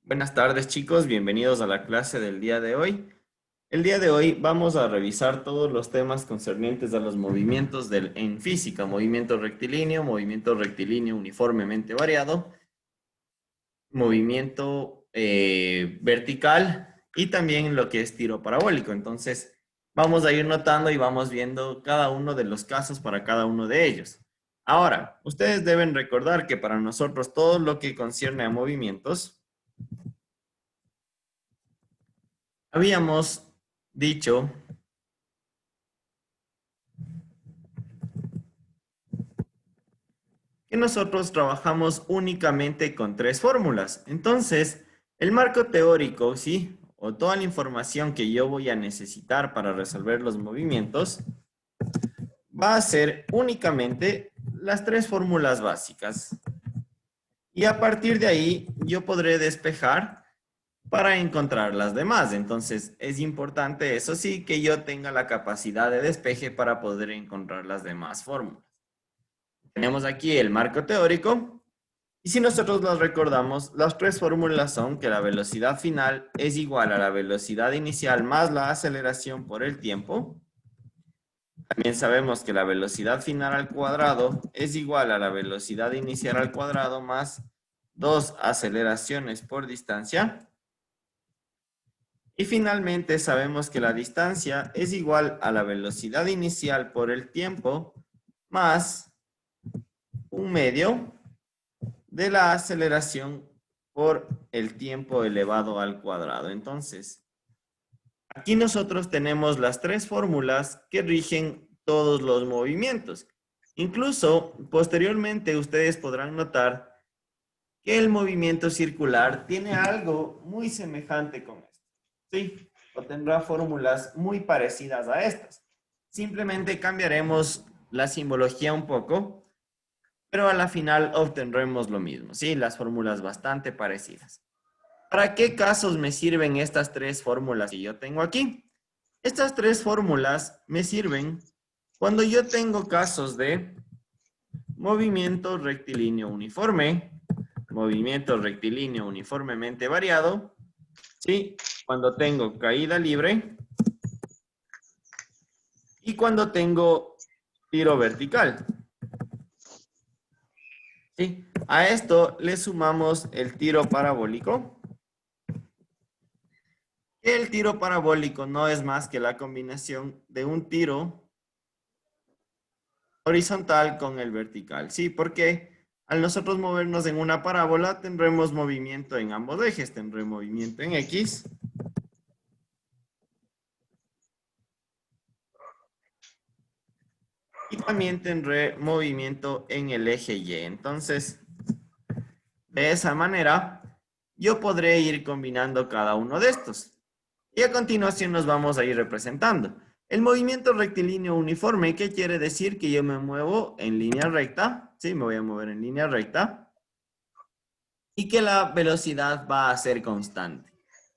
Buenas tardes chicos, bienvenidos a la clase del día de hoy. El día de hoy vamos a revisar todos los temas concernientes a los movimientos en física, movimiento rectilíneo uniformemente variado, movimiento vertical y también lo que es tiro parabólico. Entonces vamos a ir notando y vamos viendo cada uno de los casos para cada uno de ellos. Ahora, ustedes deben recordar que para nosotros todo lo que concierne a movimientos, habíamos dicho que nosotros trabajamos únicamente con tres fórmulas. Entonces, el marco teórico, ¿sí? O toda la información que yo voy a necesitar para resolver los movimientos va a ser únicamente las tres fórmulas básicas. Y a partir de ahí yo podré despejar para encontrar las demás. Entonces, es importante, eso sí, que yo tenga la capacidad de despeje para poder encontrar las demás fórmulas. Tenemos aquí el marco teórico. Y si nosotros los recordamos, las tres fórmulas son que la velocidad final es igual a la velocidad inicial más la aceleración por el tiempo. También sabemos que la velocidad final al cuadrado es igual a la velocidad inicial al cuadrado más dos aceleraciones por distancia. Y finalmente sabemos que la distancia es igual a la velocidad inicial por el tiempo más un medio de la aceleración por el tiempo elevado al cuadrado. Entonces, aquí nosotros tenemos las tres fórmulas que rigen todos los movimientos. Incluso, posteriormente, ustedes podrán notar que el movimiento circular tiene algo muy semejante con esto. ¿Sí? O tendrá fórmulas muy parecidas a estas. Simplemente cambiaremos la simbología un poco, pero a la final obtendremos lo mismo, ¿sí? Las fórmulas bastante parecidas. ¿Para qué casos me sirven estas tres fórmulas que yo tengo aquí? Estas tres fórmulas me sirven cuando yo tengo casos de movimiento rectilíneo uniformemente variado, ¿sí? Cuando tengo caída libre y cuando tengo tiro vertical. ¿Sí? A esto le sumamos el tiro parabólico. El tiro parabólico no es más que la combinación de un tiro horizontal con el vertical. ¿Sí? Porque al nosotros movernos en una parábola tendremos movimiento en ambos ejes. Tendré movimiento en X y también tendré movimiento en el eje Y. Entonces, de esa manera, yo podré ir combinando cada uno de estos. Y a continuación nos vamos a ir representando. El movimiento rectilíneo uniforme, ¿qué quiere decir? Que yo me muevo en línea recta, ¿sí? Me voy a mover en línea recta y que la velocidad va a ser constante.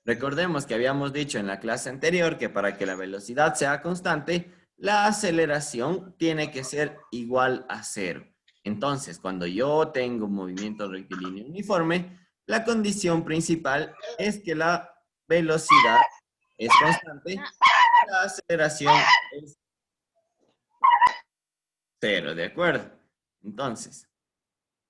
Recordemos que habíamos dicho en la clase anterior que para que la velocidad sea constante, la aceleración tiene que ser igual a cero. Entonces, cuando yo tengo un movimiento rectilíneo uniforme, la condición principal es que la velocidad es constante y la aceleración es cero, ¿de acuerdo? Entonces,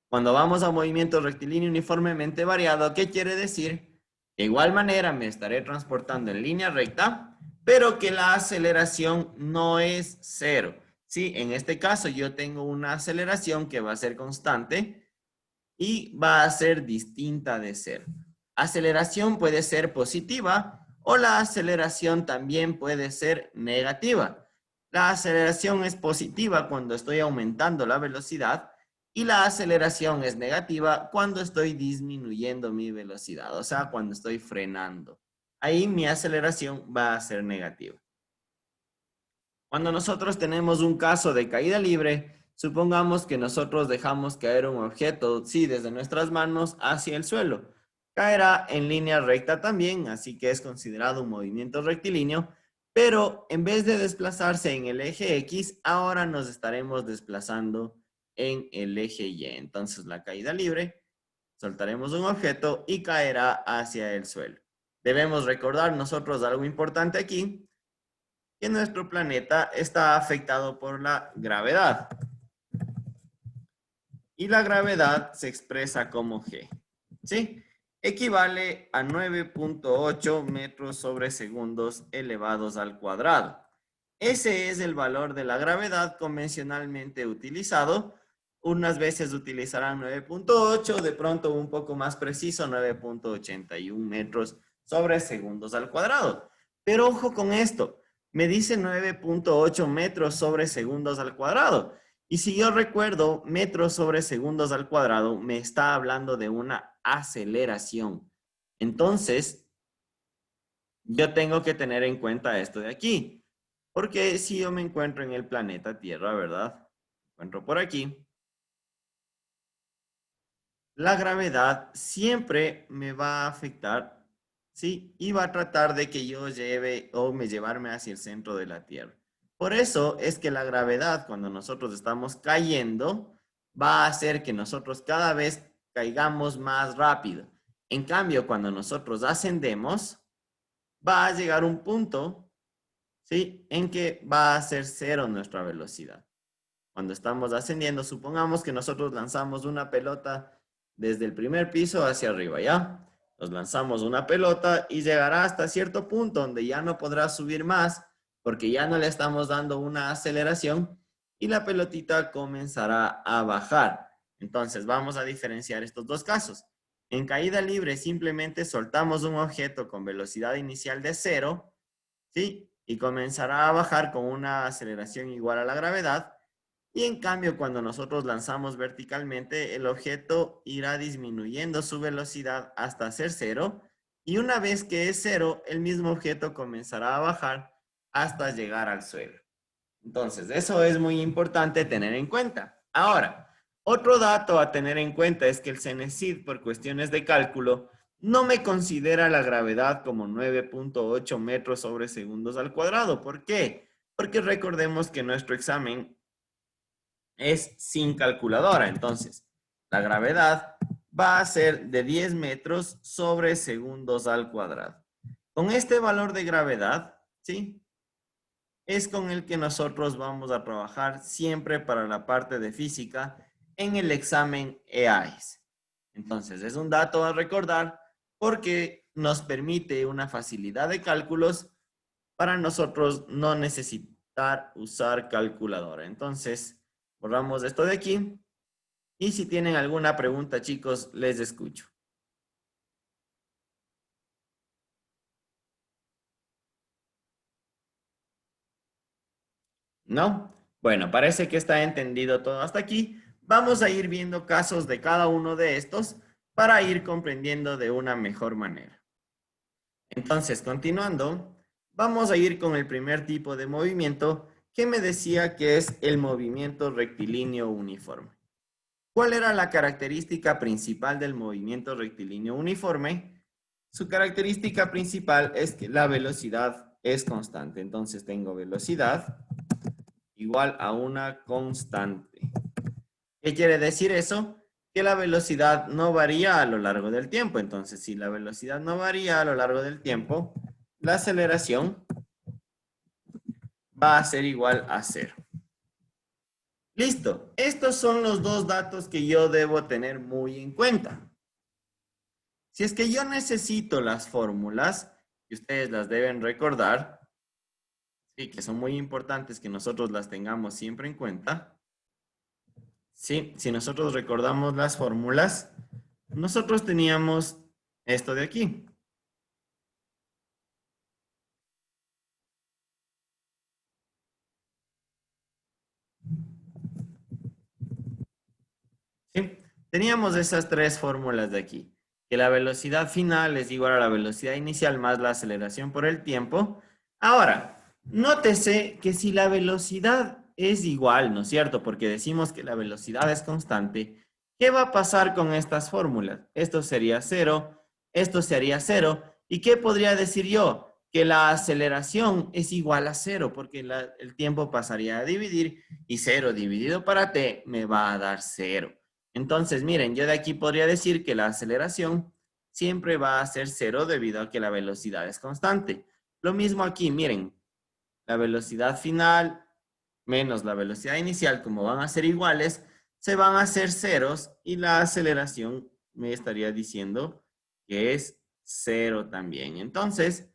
cuando vamos a movimiento rectilíneo uniformemente variado, ¿qué quiere decir? De igual manera me estaré transportando en línea recta, pero que la aceleración no es cero. Sí, en este caso yo tengo una aceleración que va a ser constante y va a ser distinta de cero. Aceleración puede ser positiva o la aceleración también puede ser negativa. La aceleración es positiva cuando estoy aumentando la velocidad y la aceleración es negativa cuando estoy disminuyendo mi velocidad, o sea, cuando estoy frenando. Ahí mi aceleración va a ser negativa. Cuando nosotros tenemos un caso de caída libre, supongamos que nosotros dejamos caer un objeto, sí, desde nuestras manos hacia el suelo. Caerá en línea recta también, así que es considerado un movimiento rectilíneo, pero en vez de desplazarse en el eje X, ahora nos estaremos desplazando en el eje Y. Entonces la caída libre soltaremos un objeto y caerá hacia el suelo. Debemos recordar nosotros algo importante aquí, que nuestro planeta está afectado por la gravedad. Y la gravedad se expresa como G, ¿sí? Equivale a 9.8 metros sobre segundos elevados al cuadrado. Ese es el valor de la gravedad convencionalmente utilizado. Unas veces utilizarán 9.8, de pronto un poco más preciso, 9.81 metros sobre segundos al cuadrado. Pero ojo con esto, me dice 9.8 metros sobre segundos al cuadrado. Y si yo recuerdo, metros sobre segundos al cuadrado me está hablando de una aceleración. Entonces, yo tengo que tener en cuenta esto de aquí. Porque si yo me encuentro en el planeta Tierra, ¿verdad? Me encuentro por aquí. La gravedad siempre me va a afectar, ¿sí? Y va a tratar de que yo lleve o me llevarme hacia el centro de la Tierra. Por eso es que la gravedad, cuando nosotros estamos cayendo, va a hacer que nosotros cada vez caigamos más rápido. En cambio, cuando nosotros ascendemos, va a llegar un punto, ¿sí? En que va a ser cero nuestra velocidad. Cuando estamos ascendiendo, supongamos que nosotros lanzamos una pelota desde el primer piso hacia arriba, ¿ya? Nos lanzamos una pelota y llegará hasta cierto punto donde ya no podrá subir más porque ya no le estamos dando una aceleración y la pelotita comenzará a bajar. Entonces, vamos a diferenciar estos dos casos. En caída libre, simplemente soltamos un objeto con velocidad inicial de 0, ¿sí? Y comenzará a bajar con una aceleración igual a la gravedad. Y en cambio, cuando nosotros lanzamos verticalmente, el objeto irá disminuyendo su velocidad hasta ser 0. Y una vez que es 0, el mismo objeto comenzará a bajar hasta llegar al suelo. Entonces, eso es muy importante tener en cuenta. Ahora, otro dato a tener en cuenta es que el CENESID, por cuestiones de cálculo, no me considera la gravedad como 9.8 metros sobre segundos al cuadrado. ¿Por qué? Porque recordemos que nuestro examen es sin calculadora. Entonces, la gravedad va a ser de 10 metros sobre segundos al cuadrado. Con este valor de gravedad, ¿sí? Es con el que nosotros vamos a trabajar siempre para la parte de física en el examen EAIS. Entonces, es un dato a recordar porque nos permite una facilidad de cálculos para nosotros no necesitar usar calculadora. Entonces, borramos esto de aquí. Y si tienen alguna pregunta, chicos, les escucho. ¿No? Bueno, parece que está entendido todo hasta aquí. Vamos a ir viendo casos de cada uno de estos para ir comprendiendo de una mejor manera. Entonces, continuando, vamos a ir con el primer tipo de movimiento que me decía que es el movimiento rectilíneo uniforme. ¿Cuál era la característica principal del movimiento rectilíneo uniforme? Su característica principal es que la velocidad es constante. Entonces tengo velocidad igual a una constante. ¿Qué quiere decir eso? Que la velocidad no varía a lo largo del tiempo. Entonces, si la velocidad no varía a lo largo del tiempo, la aceleración va a ser igual a 0. Listo. Estos son los dos datos que yo debo tener muy en cuenta. Si es que yo necesito las fórmulas, y ustedes las deben recordar, y que son muy importantes que nosotros las tengamos siempre en cuenta. Sí, si nosotros recordamos las fórmulas, nosotros teníamos esto de aquí. ¿Sí? Teníamos esas tres fórmulas de aquí, que la velocidad final es igual a la velocidad inicial más la aceleración por el tiempo. Ahora, nótese que si la velocidad es igual, ¿no es cierto? Porque decimos que la velocidad es constante. ¿Qué va a pasar con estas fórmulas? Esto sería 0, esto sería 0. ¿Y qué podría decir yo? Que la aceleración es igual a 0, porque el tiempo pasaría a dividir y 0 dividido para t me va a dar 0. Entonces, miren, yo de aquí podría decir que la aceleración siempre va a ser cero debido a que la velocidad es constante. Lo mismo aquí, miren, la velocidad final menos la velocidad inicial, como van a ser iguales, se van a hacer ceros y la aceleración me estaría diciendo que es cero también. Entonces,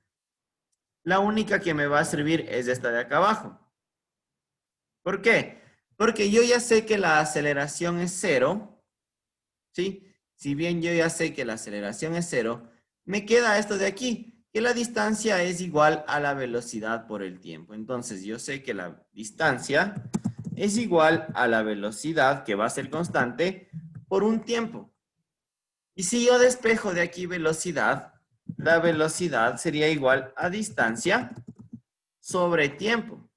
la única que me va a servir es esta de acá abajo. ¿Por qué? Porque yo ya sé que la aceleración es cero, ¿sí? Si bien yo ya sé que la aceleración es cero, me queda esto de aquí, que la distancia es igual a la velocidad por el tiempo. Entonces, yo sé que la distancia es igual a la velocidad, que va a ser constante, por un tiempo. Y si yo despejo de aquí velocidad, la velocidad sería igual a distancia sobre tiempo.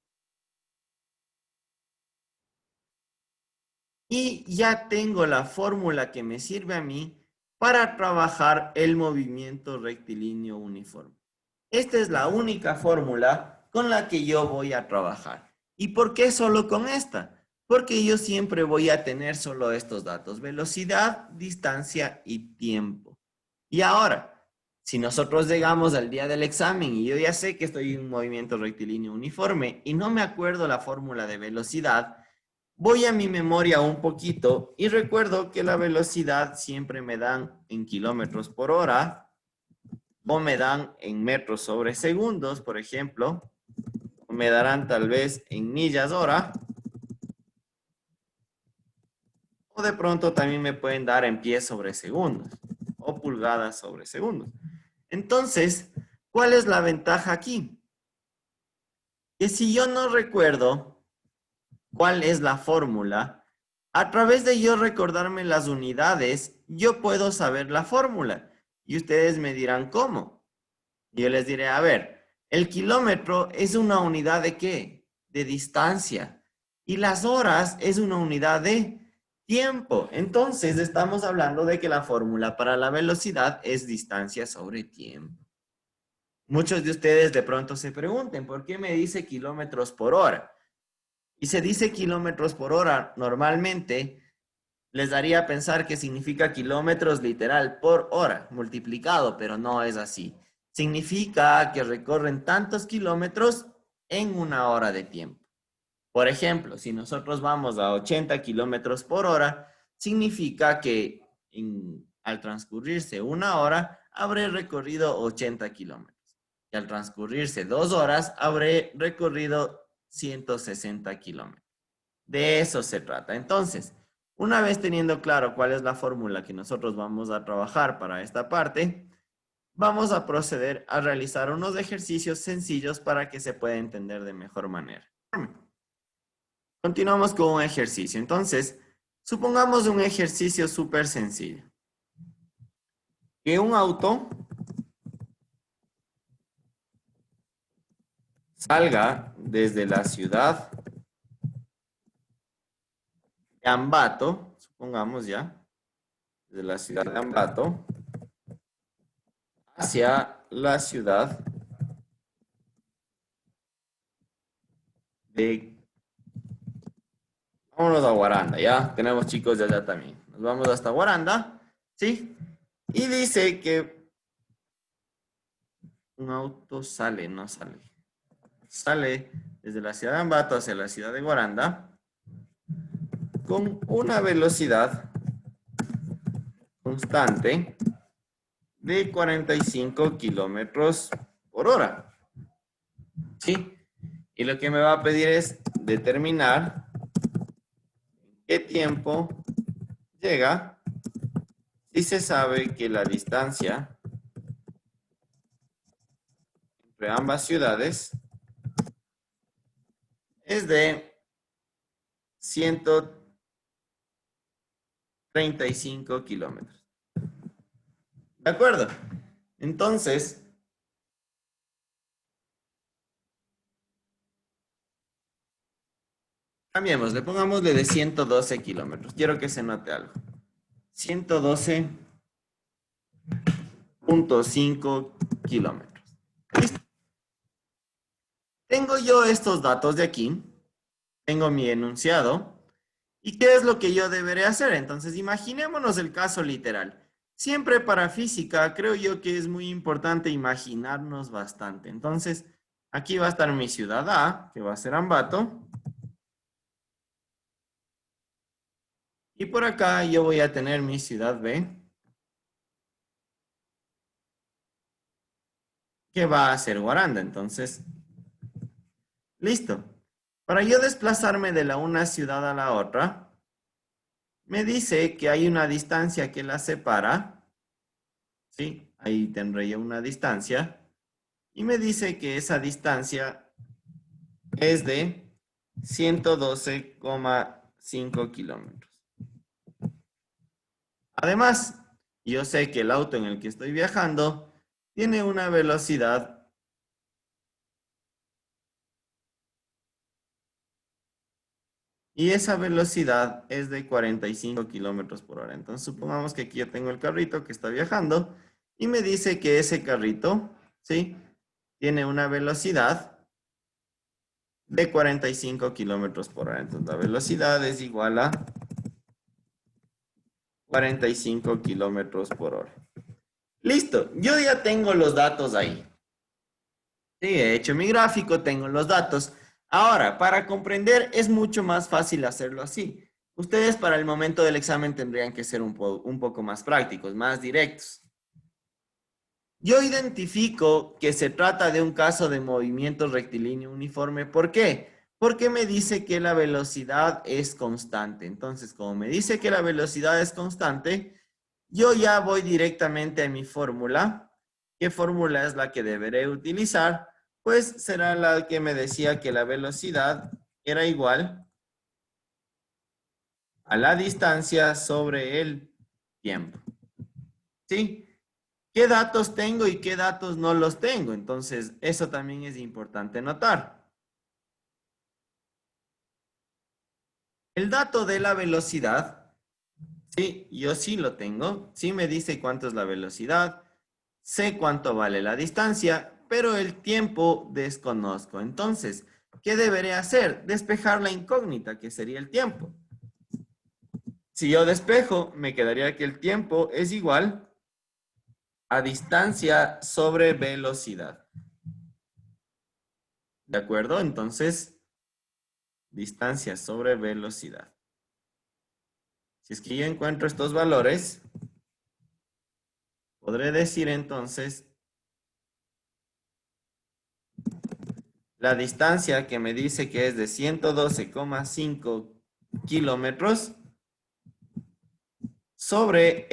Y ya tengo la fórmula que me sirve a mí para trabajar el movimiento rectilíneo uniforme. Esta es la única fórmula con la que yo voy a trabajar. ¿Y por qué solo con esta? Porque yo siempre voy a tener solo estos datos: velocidad, distancia y tiempo. Y ahora, si nosotros llegamos al día del examen y yo ya sé que estoy en un movimiento rectilíneo uniforme y no me acuerdo la fórmula de velocidad, voy a mi memoria un poquito y recuerdo que la velocidad siempre me dan en kilómetros por hora o me dan en metros sobre segundos, por ejemplo, o me darán tal vez en millas hora, o de pronto también me pueden dar en pies sobre segundos o pulgadas sobre segundos. Entonces, ¿cuál es la ventaja aquí? Que si yo no recuerdo cuál es la fórmula, a través de yo recordarme las unidades, yo puedo saber la fórmula. Y ustedes me dirán, ¿cómo? Y yo les diré, a ver, el kilómetro es una unidad ¿de qué? De distancia. Y las horas es una unidad de tiempo. Entonces, estamos hablando de que la fórmula para la velocidad es distancia sobre tiempo. Muchos de ustedes de pronto se pregunten, ¿por qué me dice kilómetros por hora? Y se dice kilómetros por hora, normalmente les daría a pensar que significa kilómetros literal por hora multiplicado, pero no es así. Significa que recorren tantos kilómetros en una hora de tiempo. Por ejemplo, si nosotros vamos a 80 kilómetros por hora, significa que al transcurrirse una hora, habré recorrido 80 kilómetros. Y al transcurrirse 2 horas, habré recorrido 160 kilómetros. De eso se trata. Entonces, una vez teniendo claro cuál es la fórmula que nosotros vamos a trabajar para esta parte, vamos a proceder a realizar unos ejercicios sencillos para que se pueda entender de mejor manera. Continuamos con un ejercicio. Entonces, supongamos un ejercicio súper sencillo. Que un auto salga desde la ciudad de Ambato, supongamos ya, desde la ciudad de Ambato, hacia la ciudad de... Vámonos a Guaranda, ¿ya? Tenemos chicos de allá también. Nos vamos hasta Guaranda, ¿sí? Y dice que un auto sale, no sale. Sale desde la ciudad de Ambato hacia la ciudad de Guaranda con una velocidad constante de 45 kilómetros por hora. ¿Sí? Y lo que me va a pedir es determinar qué tiempo llega si se sabe que la distancia entre ambas ciudades es de 135 kilómetros. ¿De acuerdo? Entonces, cambiémosle, pongámosle de 112 kilómetros. Quiero que se note algo. 112.5 kilómetros. ¿Listo? Tengo yo estos datos de aquí. Tengo mi enunciado. ¿Y qué es lo que yo deberé hacer? Entonces, imaginémonos el caso literal. Siempre para física, creo yo que es muy importante imaginarnos bastante. Entonces, aquí va a estar mi ciudad A, que va a ser Ambato. Y por acá yo voy a tener mi ciudad B, que va a ser Guaranda. Entonces, listo. Para yo desplazarme de la una ciudad a la otra, me dice que hay una distancia que la separa. ¿Sí? Ahí tendré yo una distancia. Y me dice que esa distancia es de 112,5 kilómetros. Además, yo sé que el auto en el que estoy viajando tiene una velocidad y esa velocidad es de 45 kilómetros por hora. Entonces, supongamos que aquí yo tengo el carrito que está viajando y me dice que ese carrito, ¿sí? Tiene una velocidad de 45 kilómetros por hora. Entonces, la velocidad es igual a 45 kilómetros por hora. Listo, yo ya tengo los datos ahí. Sí, he hecho mi gráfico, tengo los datos. Ahora, para comprender es mucho más fácil hacerlo así. Ustedes para el momento del examen tendrían que ser un poco más prácticos, más directos. Yo identifico que se trata de un caso de movimiento rectilíneo uniforme. ¿Por qué? Porque me dice que la velocidad es constante. Entonces, como me dice que la velocidad es constante, yo ya voy directamente a mi fórmula. ¿Qué fórmula es la que deberé utilizar? Pues será la que me decía que la velocidad era igual a la distancia sobre el tiempo. ¿Sí? ¿Qué datos tengo y qué datos no los tengo? Entonces, eso también es importante notar. El dato de la velocidad, sí, yo sí lo tengo. Sí me dice cuánto es la velocidad, sé cuánto vale la distancia, pero el tiempo desconozco. Entonces, ¿qué deberé hacer? Despejar la incógnita, que sería el tiempo. Si yo despejo, me quedaría que el tiempo es igual a distancia sobre velocidad. ¿De acuerdo? Entonces, distancia sobre velocidad. Si es que yo encuentro estos valores, podré decir entonces la distancia que me dice que es de 112,5 kilómetros sobre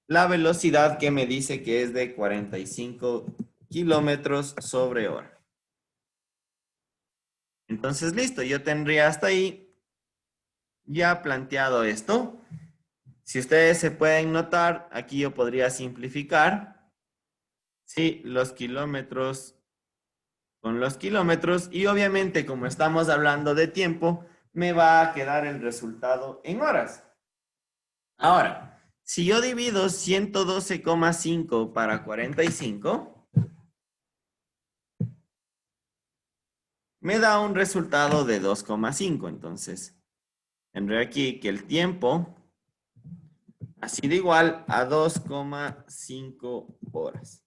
la velocidad que me dice que es de 45 kilómetros sobre hora. Entonces, listo, yo tendría hasta ahí ya planteado esto. Si ustedes se pueden notar, aquí yo podría simplificar, ¿sí? Los kilómetros con los kilómetros y obviamente como estamos hablando de tiempo, me va a quedar el resultado en horas. Ahora, si yo divido 112,5 para 45, me da un resultado de 2,5. Entonces, tendré aquí que el tiempo ha sido igual a 2,5 horas.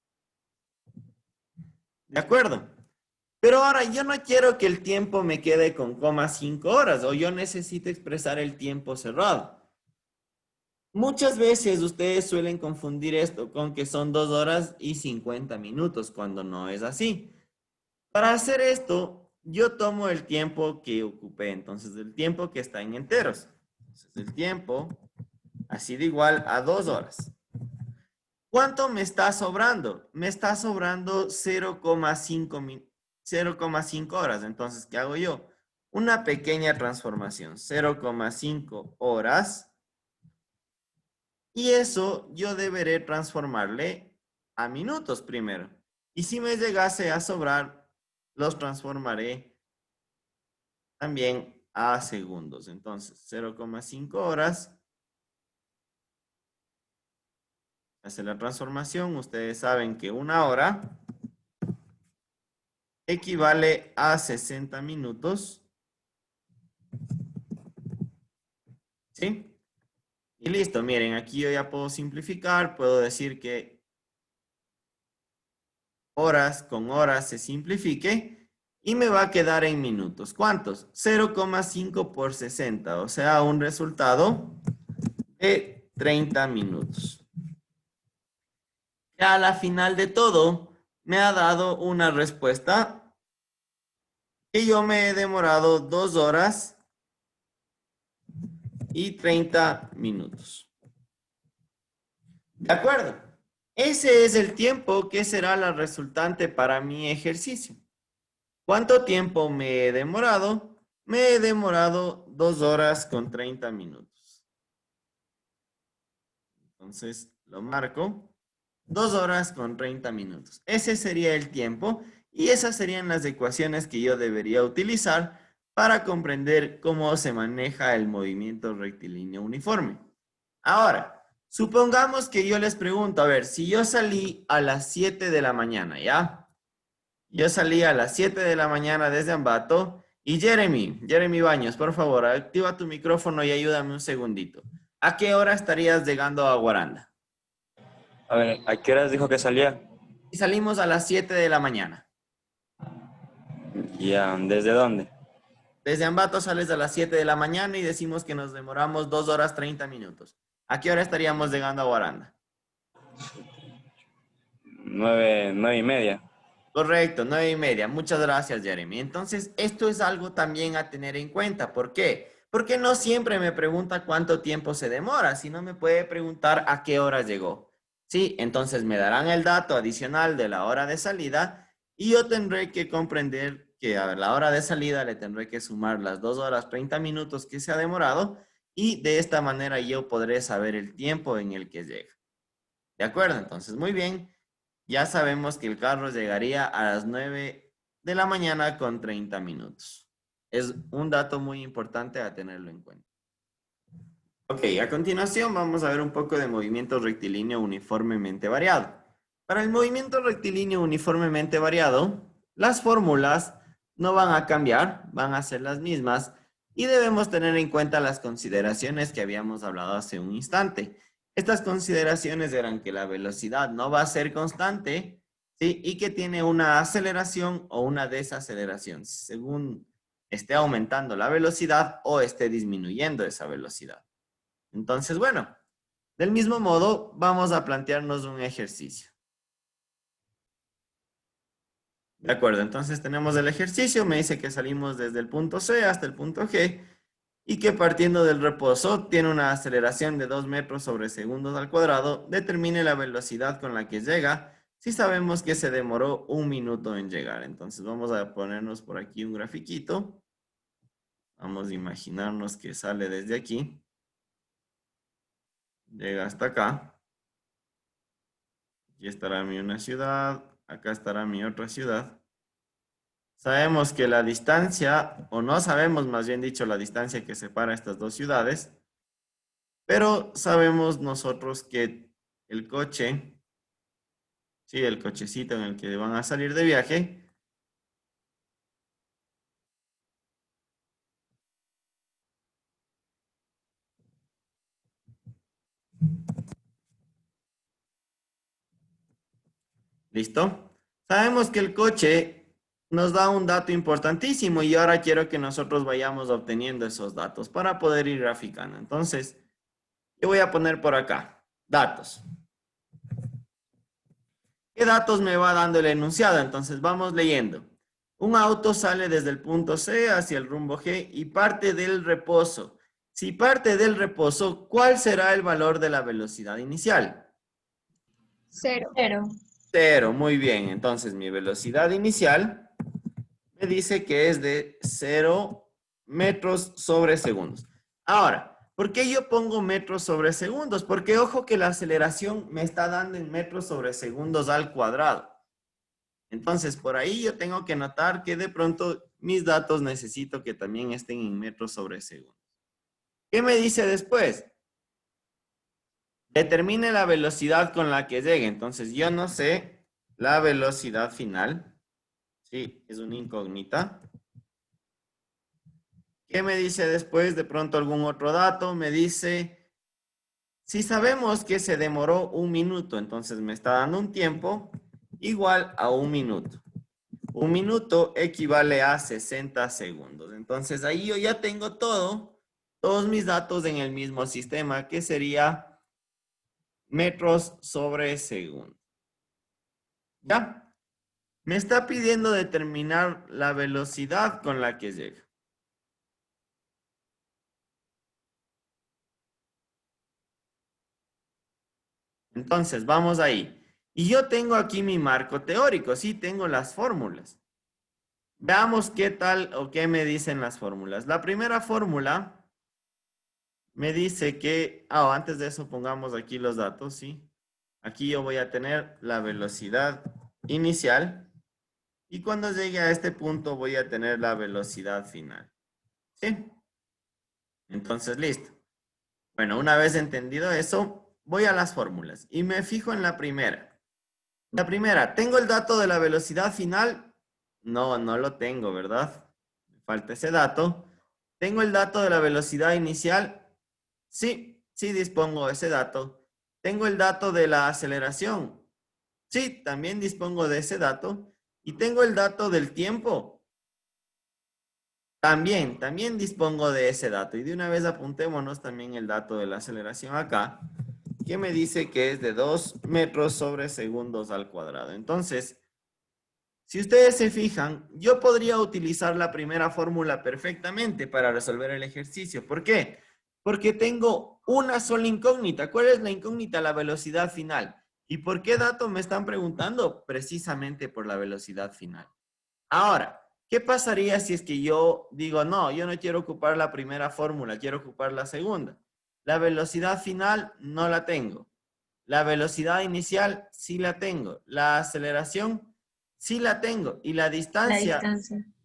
¿De acuerdo? Pero ahora yo no quiero que el tiempo me quede con 0,5 horas o yo necesito expresar el tiempo cerrado. Muchas veces ustedes suelen confundir esto con que son 2 horas y 50 minutos cuando no es así. Para hacer esto, yo tomo el tiempo que ocupé, entonces el tiempo que está en enteros. Entonces el tiempo ha sido igual a 2 horas. ¿Cuánto me está sobrando? Me está sobrando 0,5 horas. Entonces, ¿qué hago yo? Una pequeña transformación, 0,5 horas. Y eso yo deberé transformarle a minutos primero. Y si me llegase a sobrar, los transformaré también a segundos. Entonces, 0,5 horas. Hace la transformación. Ustedes saben que una hora equivale a 60 minutos. ¿Sí? Y listo, miren, aquí yo ya puedo simplificar, puedo decir que horas con horas se simplifique y me va a quedar en minutos. ¿Cuántos? 0,5 por 60, o sea, un resultado de 30 minutos. Ya a la final de todo, me ha dado una respuesta que yo me he demorado 2 horas y 30 minutos. ¿De acuerdo? Ese es el tiempo que será la resultante para mi ejercicio. ¿Cuánto tiempo me he demorado? Me he demorado 2 horas con 30 minutos. Entonces, lo marco. 2 horas con 30 minutos. Ese sería el tiempo y esas serían las ecuaciones que yo debería utilizar para comprender cómo se maneja el movimiento rectilíneo uniforme. Ahora, supongamos que yo les pregunto, a ver, si yo salí a las 7 de la mañana, ¿ya? Yo salí a las 7 de la mañana desde Ambato y Jeremy Baños, por favor, activa tu micrófono y ayúdame un segundito. ¿A qué hora estarías llegando a Guaranda? A ver, ¿a qué horas dijo que salía? Y salimos a las 7 de la mañana. Ya, ¿desde dónde? Desde Ambato sales a las 7 de la mañana y decimos que nos demoramos 2 horas 30 minutos. ¿A qué hora estaríamos llegando a Guaranda? 9:30. Correcto, 9:30. Muchas gracias, Jeremy. Entonces, esto es algo también a tener en cuenta. ¿Por qué? Porque no siempre me pregunta cuánto tiempo se demora, sino me puede preguntar a qué hora llegó. Sí, entonces me darán el dato adicional de la hora de salida y yo tendré que comprender que a la hora de salida le tendré que sumar las 2 horas 30 minutos que se ha demorado y de esta manera yo podré saber el tiempo en el que llega. ¿De acuerdo? Entonces, muy bien. Ya sabemos que el carro llegaría a las 9 de la mañana con 30 minutos. Es un dato muy importante a tenerlo en cuenta. Ok, a continuación vamos a ver un poco de movimiento rectilíneo uniformemente variado. Para el movimiento rectilíneo uniformemente variado, las fórmulas no van a cambiar, van a ser las mismas y debemos tener en cuenta las consideraciones que habíamos hablado hace un instante. Estas consideraciones eran que la velocidad no va a ser constante, ¿sí? Y que tiene una aceleración o una desaceleración, según esté aumentando la velocidad o esté disminuyendo esa velocidad. Entonces, bueno, del mismo modo, vamos a plantearnos un ejercicio. De acuerdo, entonces tenemos el ejercicio, me dice que salimos desde el punto C hasta el punto G y que partiendo del reposo tiene una aceleración de 2 metros sobre segundos al cuadrado, determine la velocidad con la que llega si sabemos que se demoró 1 minuto en llegar. Entonces vamos a ponernos por aquí un grafiquito. Vamos a imaginarnos que sale desde aquí, llega hasta acá. Aquí estará una ciudad, acá estará mi otra ciudad. Sabemos que la distancia, o no sabemos más bien dicho la distancia que separa estas dos ciudades, pero sabemos nosotros que el coche, sí, el cochecito en el que van a salir de viaje, ¿listo? Sabemos que el coche nos da un dato importantísimo y ahora quiero que nosotros vayamos obteniendo esos datos para poder ir graficando. Entonces, yo voy a poner por acá, datos. ¿Qué datos me va dando el enunciado? Entonces vamos leyendo. Un auto sale desde el punto C hacia el rumbo G y parte del reposo. Si parte del reposo, ¿cuál será el valor de la velocidad inicial? Cero. Cero, muy bien. Entonces mi velocidad inicial me dice que es de 0 metros sobre segundos. Ahora, ¿por qué yo pongo metros sobre segundos? Porque ojo que la aceleración me está dando en metros sobre segundos al cuadrado. Entonces, por ahí yo tengo que notar que de pronto mis datos necesito que también estén en metros sobre segundos. ¿Qué me dice después? Determine la velocidad con la que llegue. Entonces, yo no sé la velocidad final. Sí, es una incógnita. ¿Qué me dice después? De pronto algún otro dato. Me dice, si sabemos que se demoró 1 minuto, entonces me está dando un tiempo igual a 1 minuto. 1 minuto equivale a 60 segundos. Entonces ahí yo ya tengo todos mis datos en el mismo sistema, que sería metros sobre segundo. ¿Ya? Me está pidiendo determinar la velocidad con la que llega. Entonces, vamos ahí. Y yo tengo aquí mi marco teórico, sí, tengo las fórmulas. Veamos qué tal o qué me dicen las fórmulas. La primera fórmula me dice que, antes de eso pongamos aquí los datos, ¿sí? Aquí yo voy a tener la velocidad inicial y cuando llegue a este punto voy a tener la velocidad final, ¿sí? Entonces, listo. Bueno, una vez entendido eso, voy a las fórmulas y me fijo en la primera. La primera, ¿tengo el dato de la velocidad final? No, no lo tengo, ¿verdad? Me falta ese dato. ¿Tengo el dato de la velocidad inicial? Sí, sí dispongo de ese dato. ¿Tengo el dato de la aceleración? Sí, también dispongo de ese dato. ¿Y tengo el dato del tiempo? También dispongo de ese dato. Y de una vez apuntémonos también el dato de la aceleración acá, que me dice que es de 2 metros sobre segundos al cuadrado. Entonces, si ustedes se fijan, yo podría utilizar la primera fórmula perfectamente para resolver el ejercicio. ¿Por qué? Porque tengo una sola incógnita. ¿Cuál es la incógnita? La velocidad final. ¿Y por qué dato me están preguntando? Precisamente por la velocidad final. Ahora, ¿qué pasaría si es que yo digo, no, yo no quiero ocupar la primera fórmula, quiero ocupar la segunda? La velocidad final no la tengo. La velocidad inicial sí la tengo. La aceleración sí la tengo. Y la distancia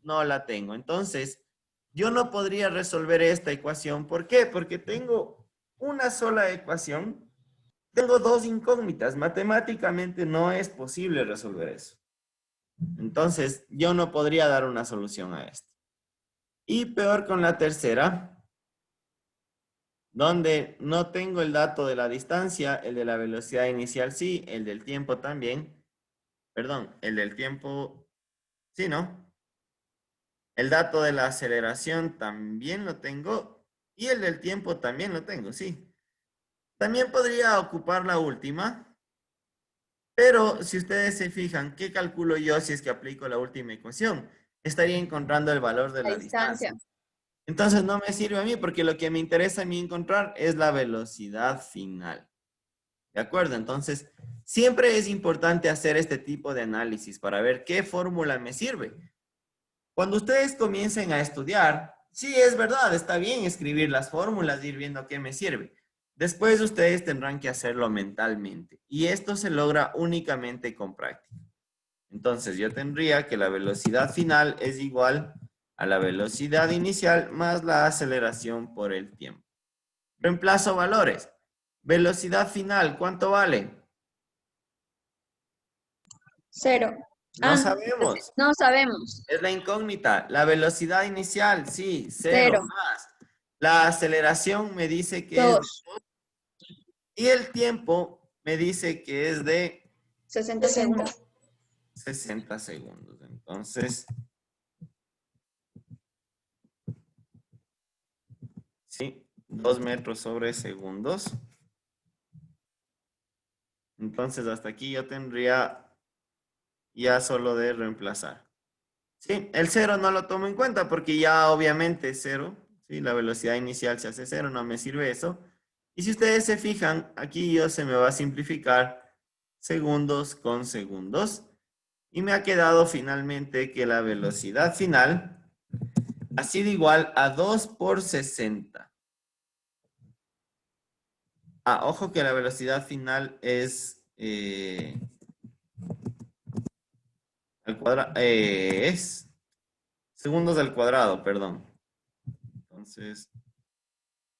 no la tengo. Entonces, yo no podría resolver esta ecuación. ¿Por qué? Porque tengo una sola ecuación. Tengo dos incógnitas. Matemáticamente no es posible resolver eso. Entonces, yo no podría dar una solución a esto. Y peor con la tercera, donde no tengo el dato de la distancia, el de la velocidad inicial sí, el del tiempo también. Perdón, el del tiempo sí, ¿no? El dato de la aceleración también lo tengo y el del tiempo también lo tengo, sí. También podría ocupar la última, pero si ustedes se fijan, ¿qué calculo yo si es que aplico la última ecuación? Estaría encontrando el valor de La la distancia. distancia. Entonces no me sirve a mí porque lo que me interesa a mí encontrar es la velocidad final. ¿De acuerdo? Entonces, siempre es importante hacer este tipo de análisis para ver qué fórmula me sirve. Cuando ustedes comiencen a estudiar, sí, es verdad, está bien escribir las fórmulas y ir viendo qué me sirve. Después ustedes tendrán que hacerlo mentalmente y esto se logra únicamente con práctica. Entonces yo tendría que la velocidad final es igual a la velocidad inicial más la aceleración por el tiempo. Reemplazo valores. Velocidad final, ¿cuánto vale? 0. No sabemos. No sabemos. Es la incógnita. La velocidad inicial, sí, 0 0. más. La aceleración me dice que es... 2. Y el tiempo me dice que es de 60 segundos. 60 segundos. Entonces, sí, 2 metros sobre segundos. Entonces, hasta aquí yo tendría ya solo de reemplazar. Sí, el 0 no lo tomo en cuenta porque ya obviamente 0, ¿sí? La velocidad inicial se hace 0, no me sirve eso. Y si ustedes se fijan, aquí yo se me va a simplificar segundos con segundos. Y me ha quedado finalmente que la velocidad final ha sido igual a 2 por 60. Ojo que la velocidad final es al cuadrado, es segundos al cuadrado, perdón. Entonces,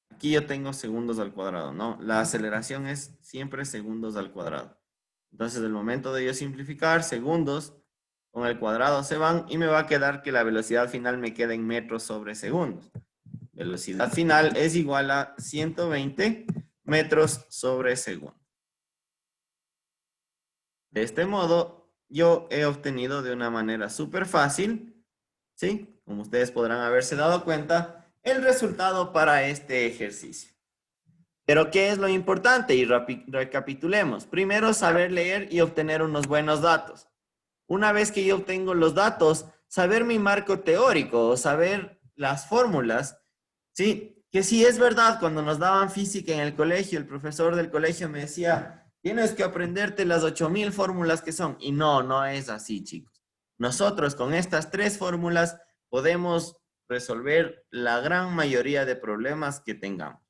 aquí yo tengo segundos al cuadrado, ¿no? La aceleración es siempre segundos al cuadrado. Entonces, el momento de yo simplificar, segundos con el cuadrado se van y me va a quedar que la velocidad final me queda en metros sobre segundos. velocidad final es igual a 120 metros sobre segundo. De este modo, yo he obtenido de una manera súper fácil, ¿sí? Como ustedes podrán haberse dado cuenta, el resultado para este ejercicio. Pero, ¿qué es lo importante? Y recapitulemos. Primero, saber leer y obtener unos buenos datos. Una vez que yo obtengo los datos, saber mi marco teórico o saber las fórmulas, ¿sí? Que sí es verdad, cuando nos daban física en el colegio, el profesor del colegio me decía, tienes que aprenderte las 8000 fórmulas que son. Y no, no es así, chicos. Nosotros con estas 3 fórmulas podemos resolver la gran mayoría de problemas que tengamos.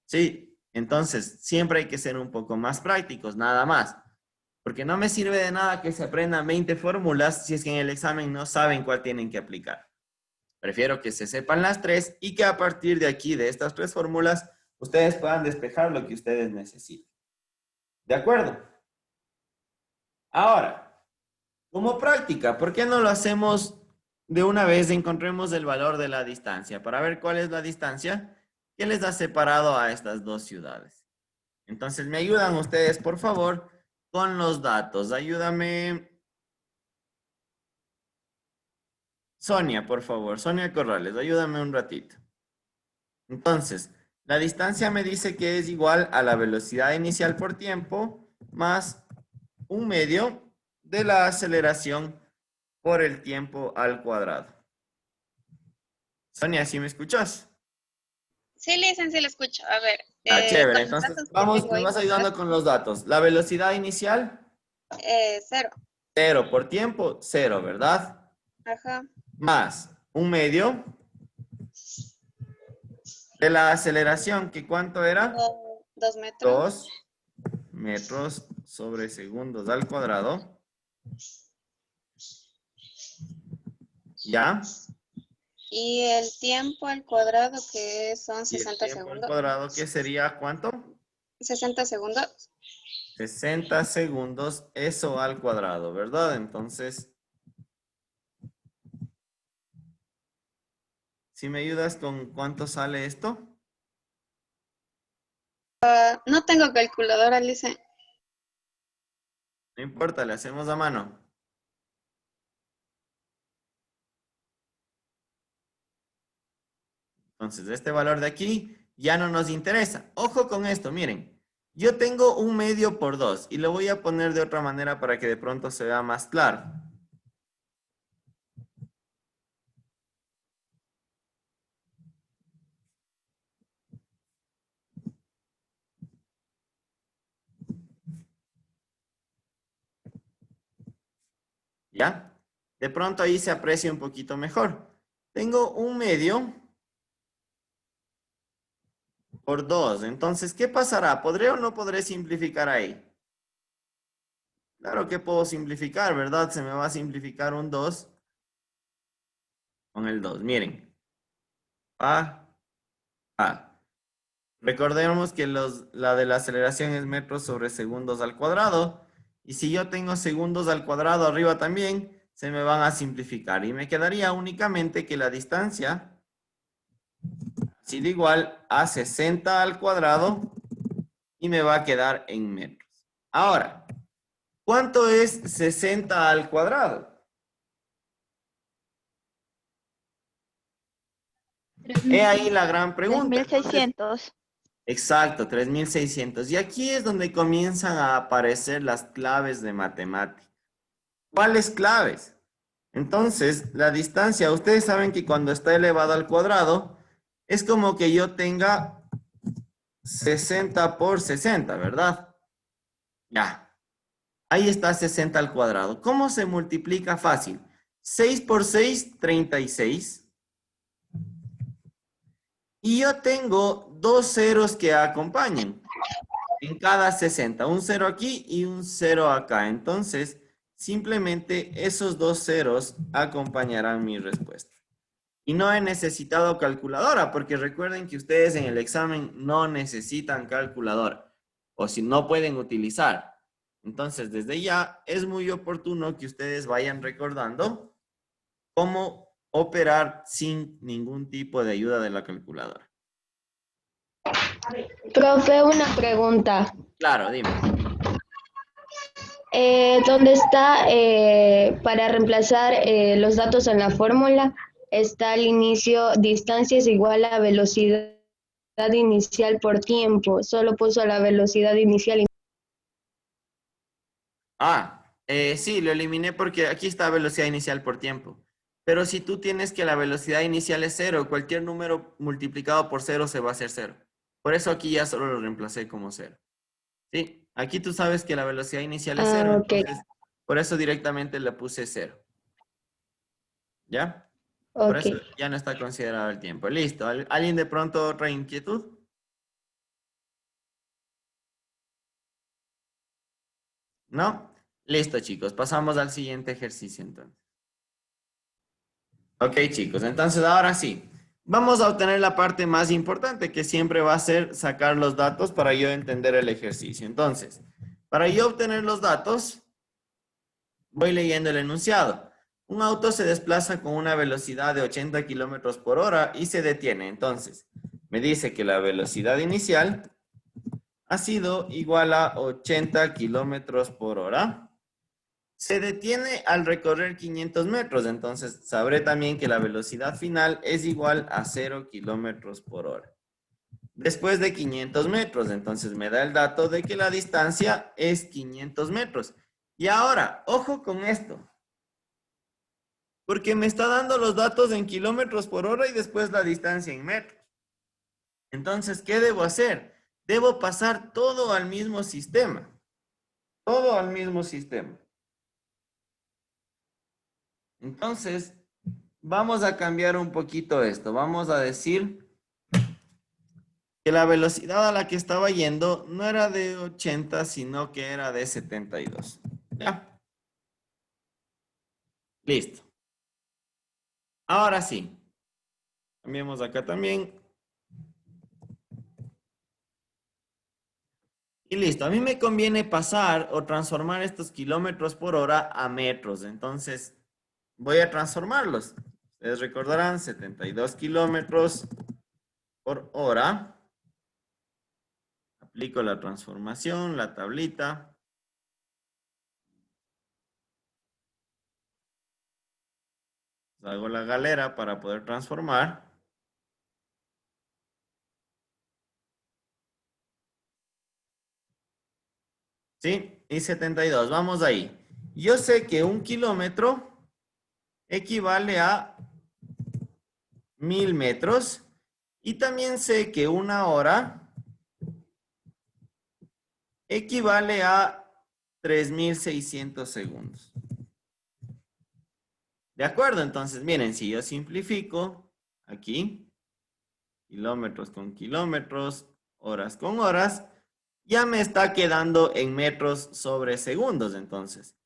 Sí, entonces siempre hay que ser un poco más prácticos, nada más. Porque no me sirve de nada que se aprendan 20 fórmulas si es que en el examen no saben cuál tienen que aplicar. Prefiero que se sepan las 3 y que a partir de aquí, de estas 3 fórmulas, ustedes puedan despejar lo que ustedes necesiten. ¿De acuerdo? Ahora, como práctica, ¿por qué no lo hacemos de una vez? Encontremos el valor de la distancia para ver cuál es la distancia que les ha separado a estas dos ciudades. Entonces, me ayudan ustedes, por favor, con los datos. Ayúdame. Sonia, por favor. Sonia Corrales, ayúdame un ratito. Entonces, la distancia me dice que es igual a la velocidad inicial por tiempo más 1/2 de la aceleración por el tiempo al cuadrado. Sonia, ¿sí me escuchas? Sí, Licen, sí le escucho. A ver, Chévere. con los Entonces, datos que vamos, tengo me ahí, vas ayudando con los datos. La velocidad inicial, 0. 0 por tiempo, 0, ¿verdad? Ajá. Más 1/2 de la aceleración, ¿que cuánto era? 2 metros. 2 metros sobre segundos al cuadrado. ¿Ya? Y el tiempo al cuadrado, que son Y el 60 tiempo al segundos. cuadrado, ¿qué sería cuánto? 60 segundos. 60 segundos, eso al cuadrado, ¿verdad? Entonces, ¿sí me ayudas con cuánto sale esto? No tengo calculadora, Licen. No importa, le hacemos a mano. Entonces, este valor de aquí ya no nos interesa. Ojo con esto, miren. Yo tengo 1/2 por 2 y lo voy a poner de otra manera para que de pronto se vea más claro. ¿Ya? De pronto ahí se aprecia un poquito mejor. Tengo 1/2 por 2. Entonces, ¿qué pasará? ¿Podré o no podré simplificar ahí? Claro que puedo simplificar, ¿verdad? Se me va a simplificar un 2 con el 2. Miren. Recordemos que la de la aceleración es metros sobre segundos al cuadrado. Y si yo tengo segundos al cuadrado arriba también, se me van a simplificar. Y me quedaría únicamente que la distancia ha sido igual a 60 al cuadrado y me va a quedar en metros. Ahora, ¿cuánto es 60 al cuadrado? He ahí la gran pregunta. 3600. Exacto, 3600. Y aquí es donde comienzan a aparecer las claves de matemática. ¿Cuáles claves? Entonces, la distancia, ustedes saben que cuando está elevado al cuadrado, es como que yo tenga 60 por 60, ¿verdad? Ya. Ahí está 60 al cuadrado. ¿Cómo se multiplica fácil? 6 por 6, 36. Y yo tengo dos ceros que acompañan en cada 60. Un 0 aquí y un 0 acá. Entonces, simplemente esos dos ceros acompañarán mi respuesta. Y no he necesitado calculadora, porque recuerden que ustedes en el examen no necesitan calculadora. O si no pueden utilizar. Entonces, desde ya es muy oportuno que ustedes vayan recordando cómo operar sin ningún tipo de ayuda de la calculadora. Profe, una pregunta. Claro, dime. ¿Dónde está para reemplazar los datos en la fórmula? Está el inicio, distancia es igual a velocidad inicial por tiempo. Solo puso la velocidad inicial. Sí, lo eliminé porque aquí está velocidad inicial por tiempo. Pero si tú tienes que la velocidad inicial es 0, cualquier número multiplicado por 0 se va a hacer 0. Por eso aquí ya solo lo reemplacé como 0. Sí, aquí tú sabes que la velocidad inicial es 0, Ok, entonces por eso directamente le puse 0. ¿Ya? Por ok. eso ya no está considerado el tiempo. Listo. ¿Alguien de pronto otra inquietud? ¿No? Listo, chicos. Pasamos al siguiente ejercicio entonces. Ok, chicos. Entonces ahora sí. Vamos a obtener la parte más importante, que siempre va a ser sacar los datos para yo entender el ejercicio. Entonces, para yo obtener los datos, voy leyendo el enunciado. Un auto se desplaza con una velocidad de 80 kilómetros por hora y se detiene. Entonces, me dice que la velocidad inicial ha sido igual a 80 kilómetros por hora. Se detiene al recorrer 500 metros, entonces sabré también que la velocidad final es igual a 0 kilómetros por hora. Después de 500 metros, entonces me da el dato de que la distancia es 500 metros. Y ahora, ojo con esto, porque me está dando los datos en kilómetros por hora y después la distancia en metros. Entonces, ¿qué debo hacer? Debo pasar todo al mismo sistema. Todo al mismo sistema. Entonces, vamos a cambiar un poquito esto. Vamos a decir que la velocidad a la que estaba yendo no era de 80, sino que era de 72. ¿Ya? Listo. Ahora sí. Cambiemos acá también. Y listo. A mí me conviene pasar o transformar estos kilómetros por hora a metros. Entonces, voy a transformarlos. Ustedes recordarán 72 kilómetros por hora. Aplico la transformación, la tablita. Hago la galera para poder transformar. ¿Sí? Y 72. Vamos ahí. Yo sé que 1 kilómetro equivale a 1000 metros. Y también sé que 1 hora equivale a 3600 segundos. ¿De acuerdo? Entonces, miren, si yo simplifico aquí, kilómetros con kilómetros, horas con horas, ya me está quedando en metros sobre segundos. Entonces,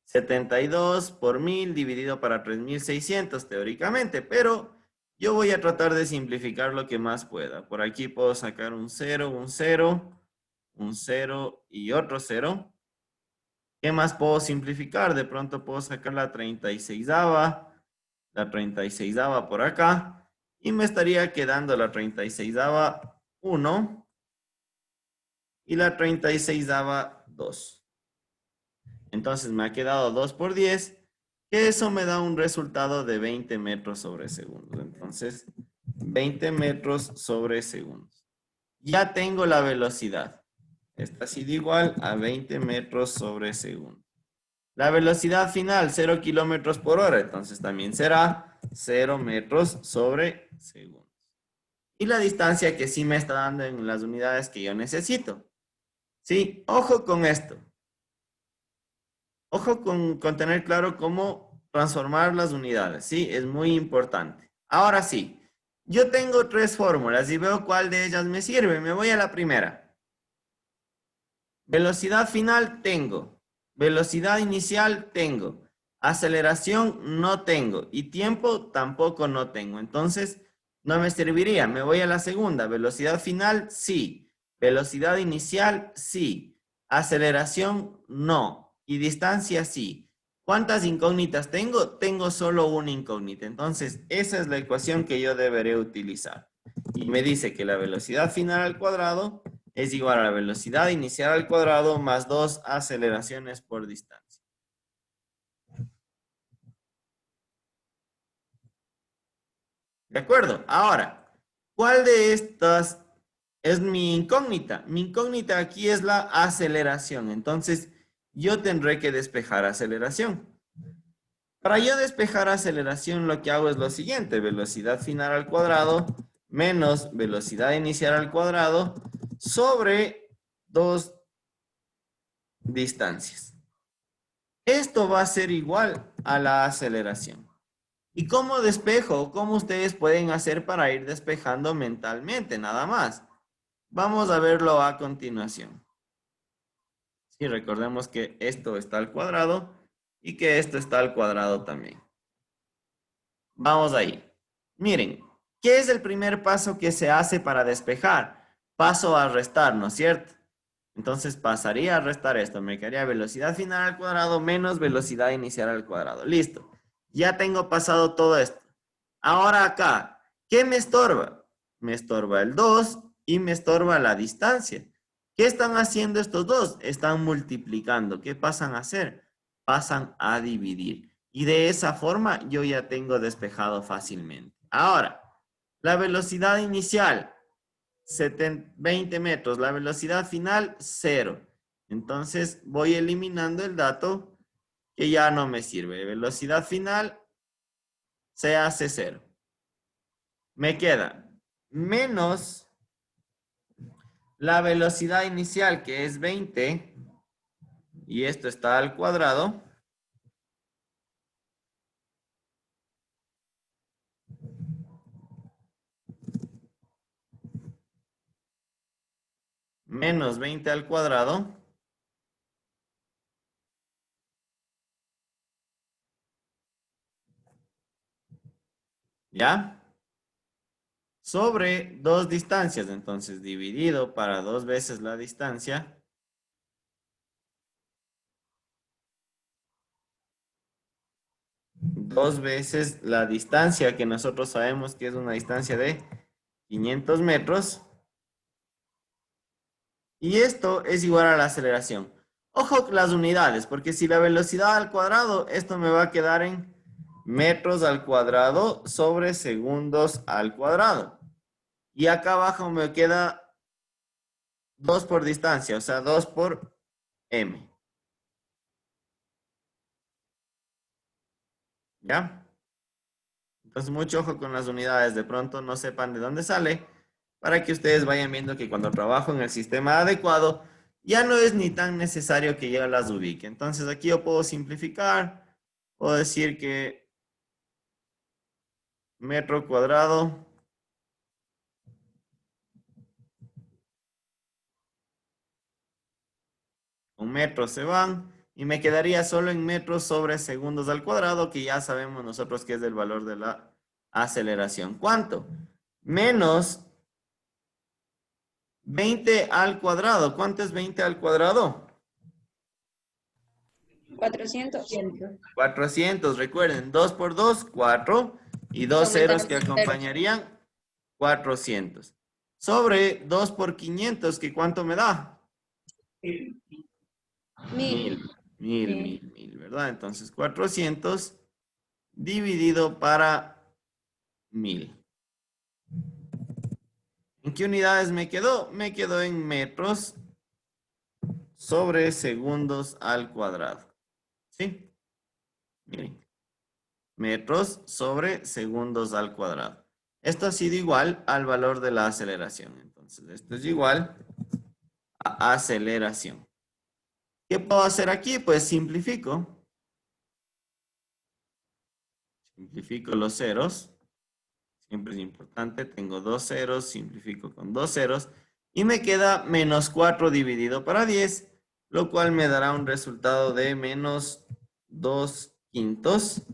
72 por 1000 dividido para 3600 teóricamente, pero yo voy a tratar de simplificar lo que más pueda. Por aquí puedo sacar un 0, un 0, un 0 y otro 0. ¿Qué más puedo simplificar? De pronto puedo sacar la 36ava, la 36ava por acá, y me estaría quedando la 36ava 1 y la 36ava 2. Entonces me ha quedado 2 por 10, que eso me da un resultado de 20 metros sobre segundo. Entonces, 20 metros sobre segundos. Ya tengo la velocidad. Esta ha sido igual a 20 metros sobre segundo. La velocidad final, 0 kilómetros por hora. Entonces también será 0 metros sobre segundo. Y la distancia que sí me está dando en las unidades que yo necesito. Sí, ojo con esto. Ojo con tener claro cómo transformar las unidades, ¿sí? Es muy importante. Ahora sí, yo tengo 3 fórmulas y veo cuál de ellas me sirve. Me voy a la primera. Velocidad final tengo. Velocidad inicial tengo. Aceleración no tengo. Y tiempo tampoco no tengo. Entonces, no me serviría. Me voy a la segunda. Velocidad final, sí. Velocidad inicial, sí. Aceleración, no. Y distancia, sí. ¿Cuántas incógnitas tengo? Tengo solo una incógnita. Entonces, esa es la ecuación que yo deberé utilizar. Y me dice que la velocidad final al cuadrado es igual a la velocidad inicial al cuadrado más 2 aceleraciones por distancia. ¿De acuerdo? Ahora, ¿cuál de estas es mi incógnita? Mi incógnita aquí es la aceleración. Entonces, yo tendré que despejar aceleración. Para yo despejar aceleración, lo que hago es lo siguiente. Velocidad final al cuadrado menos velocidad inicial al cuadrado sobre 2 distancias. Esto va a ser igual a la aceleración. ¿Y cómo despejo? ¿Cómo ustedes pueden hacer para ir despejando mentalmente? Nada más. Vamos a verlo a continuación. Sí, recordemos que esto está al cuadrado y que esto está al cuadrado también. Vamos ahí. Miren, ¿qué es el primer paso que se hace para despejar? Paso a restar, ¿no es cierto? Entonces pasaría a restar esto. Me quedaría velocidad final al cuadrado menos velocidad inicial al cuadrado. Listo. Ya tengo pasado todo esto. Ahora acá, ¿qué me estorba? Me estorba el 2 y me estorba la distancia. ¿Qué están haciendo estos dos? Están multiplicando. ¿Qué pasan a hacer? Pasan a dividir. Y de esa forma yo ya tengo despejado fácilmente. Ahora, la velocidad inicial, 20 metros. La velocidad final, 0. Entonces voy eliminando el dato que ya no me sirve. Velocidad final se hace 0. Me queda menos la velocidad inicial, que es 20, y esto está al cuadrado, menos 20 al cuadrado, ¿ya? Sobre 2 distancias, entonces dividido para 2 veces la distancia, dos veces la distancia que nosotros sabemos que es una distancia de 500 metros. Y esto es igual a la aceleración. Ojo con las unidades, porque si la velocidad al cuadrado, esto me va a quedar en metros al cuadrado sobre segundos al cuadrado. Y acá abajo me queda 2 por distancia, o sea, 2 por m. ¿Ya? Entonces, mucho ojo con las unidades. De pronto no sepan de dónde sale, para que ustedes vayan viendo que cuando trabajo en el sistema adecuado, ya no es ni tan necesario que yo las ubique. Entonces, aquí yo puedo simplificar. Puedo decir que metro cuadrado con metros se van y me quedaría solo en metros sobre segundos al cuadrado, que ya sabemos nosotros que es el valor de la aceleración. ¿Cuánto? Menos 20 al cuadrado. ¿Cuánto es 20 al cuadrado? 400. 400. Recuerden, 2 por 2, 4. Y dos Sobre ceros que ceros. acompañarían 400. Sobre 2 por 500, ¿que cuánto me da? 1000. Mil, ¿verdad? Entonces 400 dividido para 1000. ¿En qué unidades me quedó? Me quedó en metros sobre segundos al cuadrado. ¿Sí? Miren. Metros sobre segundos al cuadrado. Esto ha sido igual al valor de la aceleración. Entonces, esto es igual a aceleración. ¿Qué puedo hacer aquí? Pues simplifico. Simplifico los ceros. Siempre es importante. Tengo 2 ceros. Simplifico con 2 ceros. Y me queda menos 4 dividido para 10. Lo cual me dará un resultado de menos 2 quintos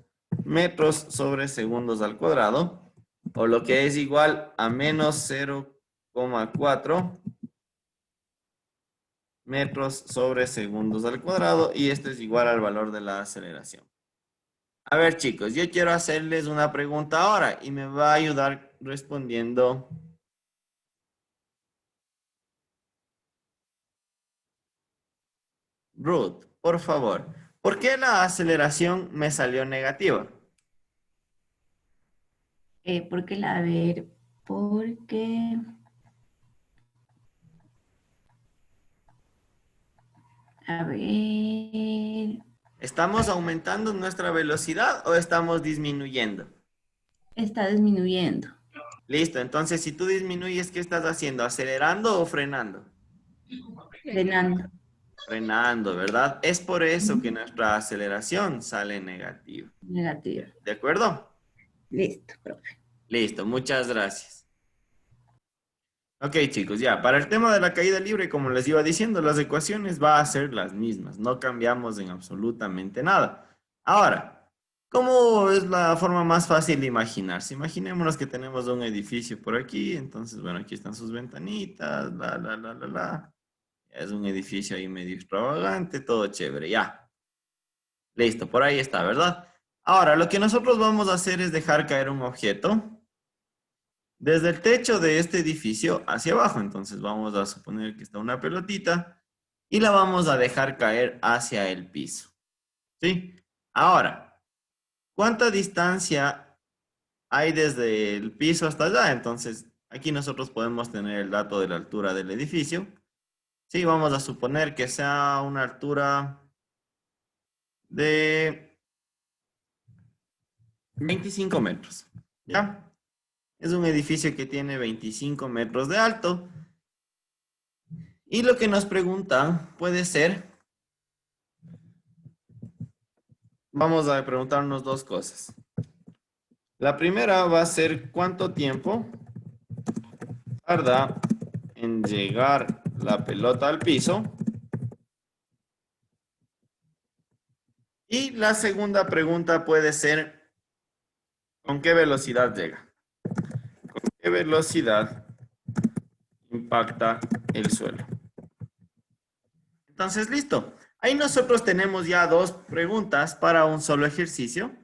metros sobre segundos al cuadrado. O lo que es igual a menos 0,4 metros sobre segundos al cuadrado y esto es igual al valor de la aceleración. A ver, chicos, yo quiero hacerles una pregunta ahora y me va a ayudar respondiendo. Ruth, por favor, ¿por qué la aceleración me salió negativa? A ver, porque, a ver, ¿Estamos aumentando nuestra velocidad o estamos disminuyendo? está disminuyendo, Listo, entonces si tú disminuyes, ¿qué estás haciendo? ¿Acelerando o frenando? frenando. Frenando, ¿verdad? Es por eso que Ujú. nuestra aceleración sale negativa. Negativa. ¿De acuerdo? Listo, profe. Listo, muchas gracias. Ok, chicos, ya, para el tema de la caída libre, como les iba diciendo, las ecuaciones van a ser las mismas, no cambiamos en absolutamente nada. Ahora, ¿cómo es la forma más fácil de imaginarse? Imaginémonos que tenemos un edificio por aquí, entonces, bueno, aquí están sus ventanitas, la. Es un edificio ahí medio extravagante, todo chévere, ya. Listo, por ahí está, ¿verdad? Ahora, lo que nosotros vamos a hacer es dejar caer un objeto desde el techo de este edificio hacia abajo. Entonces vamos a suponer que está una pelotita y la vamos a dejar caer hacia el piso. ¿Sí? Ahora, ¿cuánta distancia hay desde el piso hasta allá? Entonces, aquí nosotros podemos tener el dato de la altura del edificio. Sí, vamos a suponer que sea una altura de 25 metros. ¿Ya? Es un edificio que tiene 25 metros de alto. Y lo que nos preguntan puede ser, vamos a preguntarnos dos cosas. La primera va a ser cuánto tiempo tarda en llegar la pelota al piso. Y la segunda pregunta puede ser, ¿con qué velocidad llega? ¿Con qué velocidad impacta el suelo? Entonces, listo. Ahí nosotros tenemos ya dos preguntas para un solo ejercicio.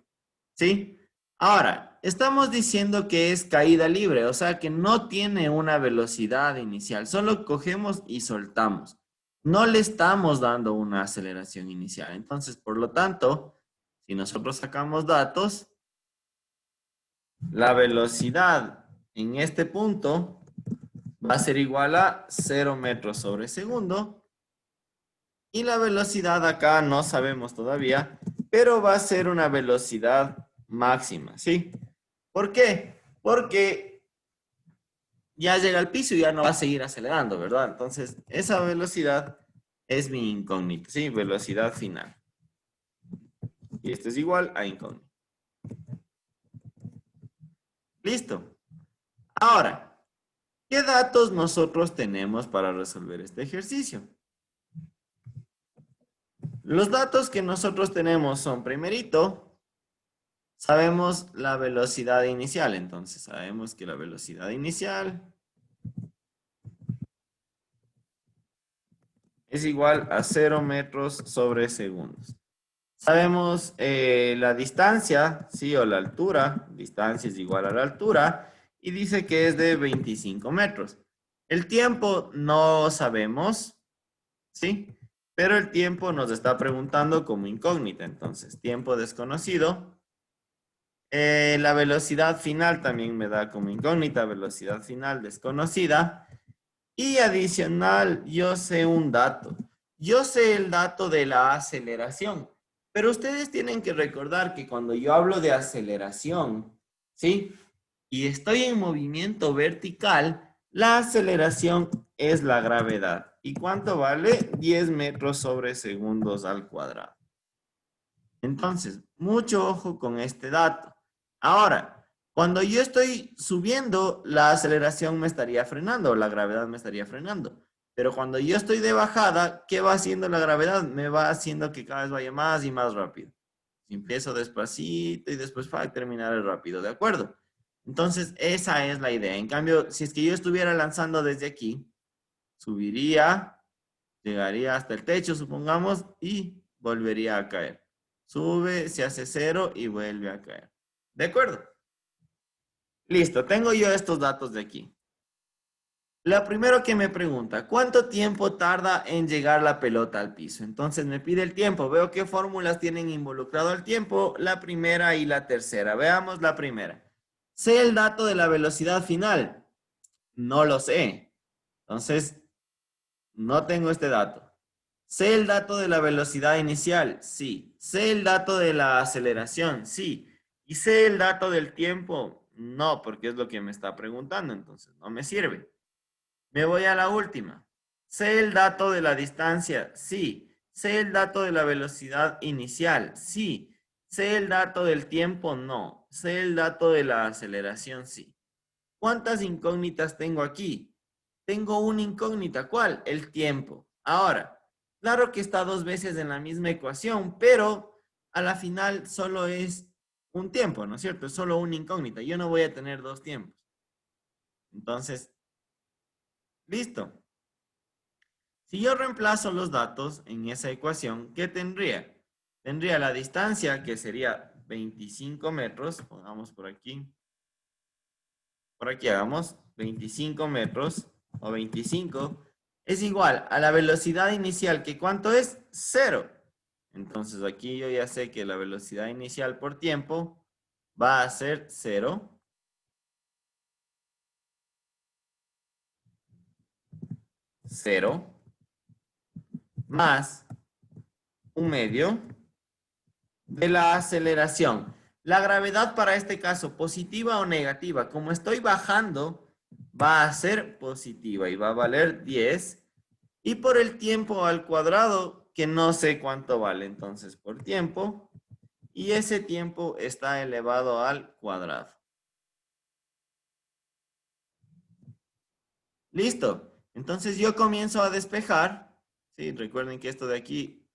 ¿Sí? Ahora, estamos diciendo que es caída libre, o sea que no tiene una velocidad inicial. Solo cogemos y soltamos. No le estamos dando una aceleración inicial. Entonces, por lo tanto, si nosotros sacamos datos, la velocidad en este punto va a ser igual a 0 metros sobre segundo. Y la velocidad acá no sabemos todavía, pero va a ser una velocidad máxima, ¿sí? ¿Por qué? Porque ya llega al piso y ya no va a seguir acelerando, ¿verdad? Entonces, esa velocidad es mi incógnita, ¿sí? Velocidad final. Y esto es igual a incógnita. Listo. Ahora, ¿qué datos nosotros tenemos para resolver este ejercicio? Los datos que nosotros tenemos son, primerito, sabemos la velocidad inicial. Entonces, sabemos que la velocidad inicial es igual a 0 metros sobre segundos. Sabemos la distancia, sí, o la altura. Distancia es igual a la altura. Y dice que es de 25 metros. El tiempo no sabemos, ¿sí? Pero el tiempo nos está preguntando como incógnita. Entonces, tiempo desconocido. La velocidad final también me da como incógnita. Velocidad final desconocida. Y adicional, yo sé un dato. Yo sé el dato de la aceleración. Pero ustedes tienen que recordar que cuando yo hablo de aceleración, ¿sí? Y estoy en movimiento vertical, la aceleración es la gravedad. ¿Y cuánto vale? 10 metros sobre segundos al cuadrado. Entonces, mucho ojo con este dato. Ahora, cuando yo estoy subiendo, la aceleración me estaría frenando, la gravedad me estaría frenando. Pero cuando yo estoy de bajada, ¿qué va haciendo la gravedad? Me va haciendo que cada vez vaya más y más rápido. Si empiezo despacito y después terminaré rápido, ¿de acuerdo? Entonces, esa es la idea. En cambio, si es que yo estuviera lanzando desde aquí, subiría, Llegaría hasta el techo, supongamos, y volvería a caer. Sube, se hace 0 y vuelve a caer. ¿De acuerdo? Listo, tengo yo estos datos de aquí. La primero que me pregunta, ¿cuánto tiempo tarda en llegar la pelota al piso? Entonces me pide el tiempo. Veo qué fórmulas tienen involucrado el tiempo, la primera y la tercera. Veamos la primera. ¿Sé el dato de la velocidad final? No lo sé. Entonces, no tengo este dato. ¿Sé el dato de la velocidad inicial? Sí. ¿Sé el dato de la aceleración? Sí. ¿Y sé el dato del tiempo? No, porque es lo que me está preguntando, entonces no me sirve. Me voy a la última. ¿Sé el dato de la distancia? Sí. ¿Sé el dato de la velocidad inicial? Sí. ¿Sé el dato del tiempo? No. ¿Sé el dato de la aceleración? Sí. ¿Cuántas incógnitas tengo aquí? Tengo una incógnita. ¿Cuál? El tiempo. Ahora, claro que está dos veces en la misma ecuación, pero a la final solo es un tiempo, ¿no es cierto? Es solo una incógnita. Yo no voy a tener dos tiempos. Entonces, listo. Si yo reemplazo los datos en esa ecuación, ¿qué tendría? Tendría la distancia, que sería 25 metros. Pongamos por aquí. Por aquí hagamos 25 metros o 25. Es igual a la velocidad inicial, que ¿cuánto es? 0. Entonces aquí yo ya sé que la velocidad inicial por tiempo va a ser 0. 0 más 1/2 de la aceleración. La gravedad para este caso, ¿positiva o negativa? Como estoy bajando, va a ser positiva y va a valer 10. Y por el tiempo al cuadrado, que no sé cuánto vale, entonces por tiempo. Y ese tiempo está elevado al cuadrado. Listo. Entonces yo comienzo a despejar. Sí, recuerden que esto de aquí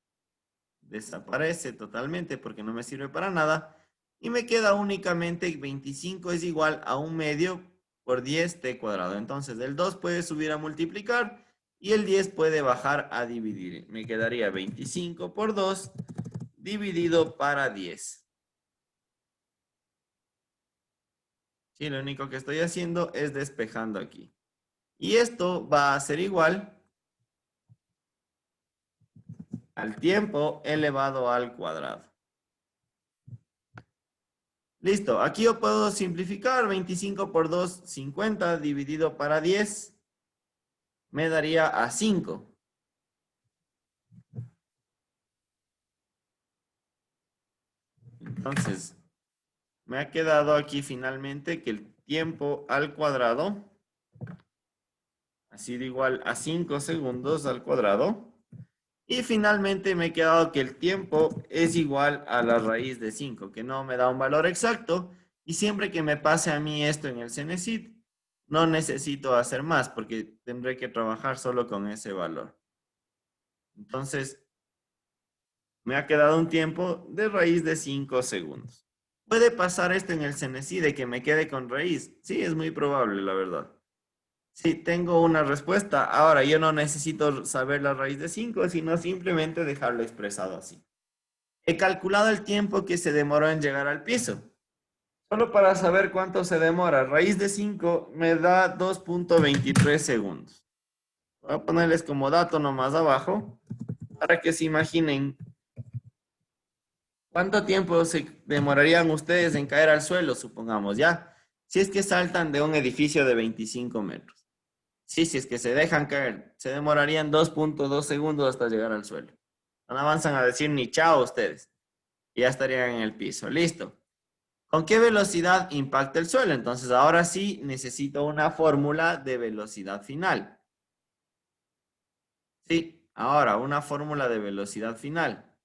desaparece totalmente porque no me sirve para nada. Y me queda únicamente 25 es igual a 1/2 por 10t cuadrado. Entonces el 2 puede subir a multiplicar y el 10 puede bajar a dividir. Me quedaría 25 por 2 dividido para 10. Sí, lo único que estoy haciendo es despejando aquí. Y esto va a ser igual al tiempo elevado al cuadrado. Listo, aquí yo puedo simplificar. 25 por 2, 50, dividido para 10, me daría a 5. Entonces, me ha quedado aquí finalmente que el tiempo al cuadrado ha sido igual a 5 segundos al cuadrado. Y finalmente me ha quedado que el tiempo es igual a la raíz de 5, que no me da un valor exacto. Y siempre que me pase a mí esto en el CENESID, no necesito hacer más porque tendré que trabajar solo con ese valor. Entonces, me ha quedado un tiempo de raíz de 5 segundos. ¿Puede pasar esto en el CENESID de que me quede con raíz? Sí, es muy probable, la verdad. Sí, tengo una respuesta. Ahora, yo no necesito saber la raíz de 5, sino simplemente dejarlo expresado así. He calculado el tiempo que se demoró en llegar al piso. Solo para saber cuánto se demora. Raíz de 5 me da 2.23 segundos. Voy a ponerles como dato nomás abajo para que se imaginen cuánto tiempo se demorarían ustedes en caer al suelo, supongamos, ¿ya? Si es que saltan de un edificio de 25 metros. Sí, si es que se dejan caer, se demorarían 2.2 segundos hasta llegar al suelo. No avanzan a decir ni chao ustedes. Ya estarían en el piso. Listo. ¿Con qué velocidad impacta el suelo? Entonces, ahora sí necesito una fórmula de velocidad final. Sí, ahora una fórmula de velocidad final.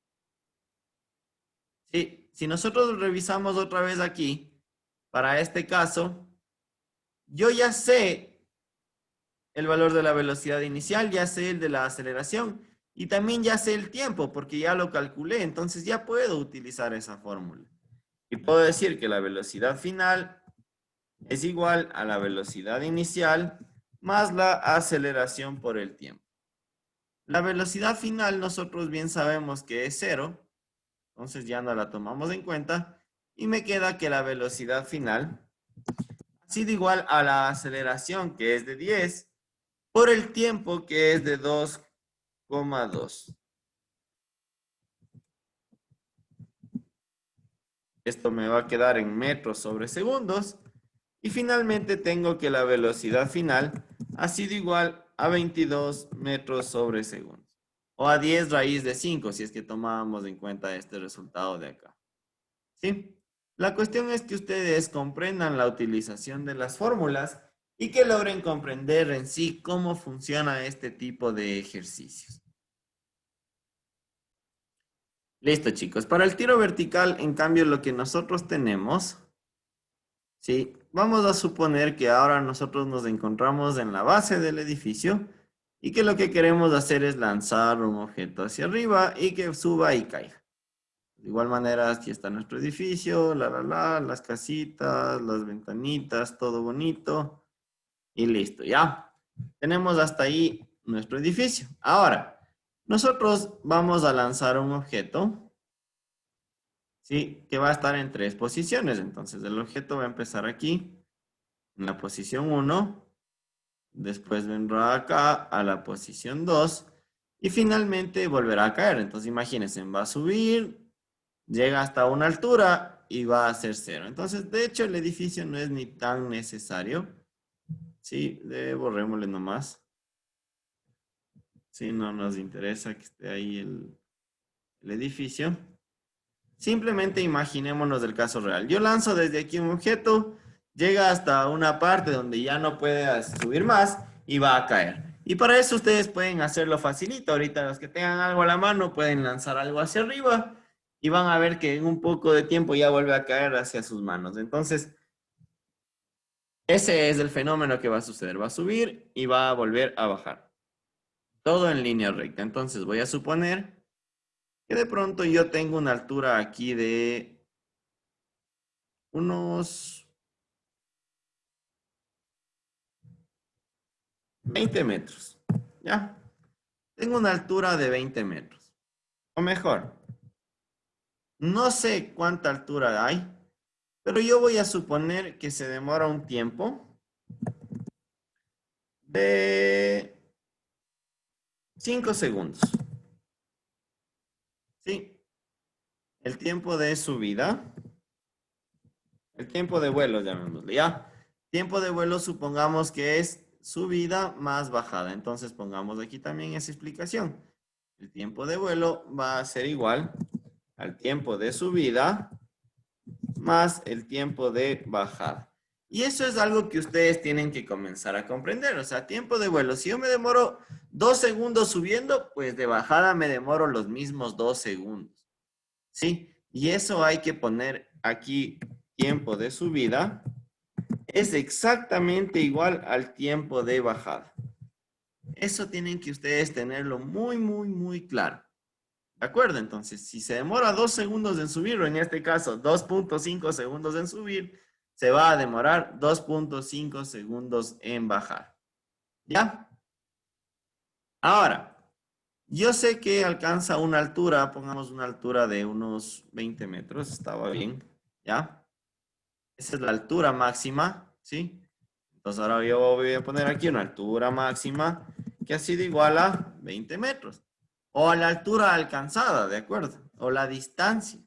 Sí, si nosotros revisamos otra vez aquí, para este caso, yo ya sé el valor de la velocidad inicial, ya sé el de la aceleración y también ya sé el tiempo porque ya lo calculé, entonces ya puedo utilizar esa fórmula. Y puedo decir que la velocidad final es igual a la velocidad inicial más la aceleración por el tiempo. La velocidad final nosotros bien sabemos que es 0. Entonces ya no la tomamos en cuenta. Y me queda que la velocidad final ha sido igual a la aceleración, que es de 10, por el tiempo, que es de 2,2. Esto me va a quedar en metros sobre segundos. Y finalmente tengo que la velocidad final ha sido igual a 22 metros sobre segundos. O a 10 raíz de 5, si es que tomábamos en cuenta este resultado de acá. ¿Sí? La cuestión es que ustedes comprendan la utilización de las fórmulas y que logren comprender en sí cómo funciona este tipo de ejercicios. Listo, chicos. Para el tiro vertical, en cambio, lo que nosotros tenemos, ¿sí? Vamos a suponer que ahora nosotros nos encontramos en la base del edificio y que lo que queremos hacer es lanzar un objeto hacia arriba y que suba y caiga. De igual manera, aquí está nuestro edificio, las casitas, las ventanitas, todo bonito. Y listo, ya. Tenemos hasta ahí nuestro edificio. Ahora, nosotros vamos a lanzar un objeto, ¿sí? Que va a estar en 3 posiciones. Entonces, el objeto va a empezar aquí, en la posición 1. Después vendrá acá a la posición 2. Y finalmente volverá a caer. Entonces, imagínense, va a subir, llega hasta una altura y va a ser 0. Entonces, de hecho, el edificio no es ni tan necesario. Sí, borrémosle nomás. Sí, no nos interesa que esté ahí el edificio. Simplemente imaginémonos el caso real. Yo lanzo desde aquí un objeto, llega hasta una parte donde ya no puede subir más y va a caer. Y para eso ustedes pueden hacerlo facilito. Ahorita los que tengan algo a la mano pueden lanzar algo hacia arriba y van a ver que en un poco de tiempo ya vuelve a caer hacia sus manos. Entonces, ese es el fenómeno que va a suceder. Va a subir y va a volver a bajar. Todo en línea recta. Entonces voy a suponer que de pronto yo tengo una altura aquí de unos 20 metros. ¿Ya? Tengo una altura de 20 metros. O mejor, no sé cuánta altura hay, pero yo voy a suponer que se demora un tiempo de 5 segundos. ¿Sí? El tiempo de subida. El tiempo de vuelo, llamémosle, ¿ya? Tiempo de vuelo supongamos que es subida más bajada. Entonces pongamos aquí también esa explicación. El tiempo de vuelo va a ser igual al tiempo de subida más el tiempo de bajada. Y eso es algo que ustedes tienen que comenzar a comprender. O sea, tiempo de vuelo. Si yo me demoro 2 segundos subiendo, pues de bajada me demoro los mismos 2 segundos. ¿Sí? Y eso hay que poner aquí, tiempo de subida es exactamente igual al tiempo de bajada. Eso tienen que ustedes tenerlo muy, muy, muy claro. ¿De acuerdo? Entonces, si se demora 2 segundos en subir, o en este caso 2.5 segundos en subir, se va a demorar 2.5 segundos en bajar. ¿Ya? Ahora, yo sé que alcanza una altura, pongamos una altura de unos 20 metros, estaba bien, ¿ya? Esa es la altura máxima, ¿sí? Entonces ahora yo voy a poner aquí una altura máxima que ha sido igual a 20 metros. O a la altura alcanzada, ¿de acuerdo? O la distancia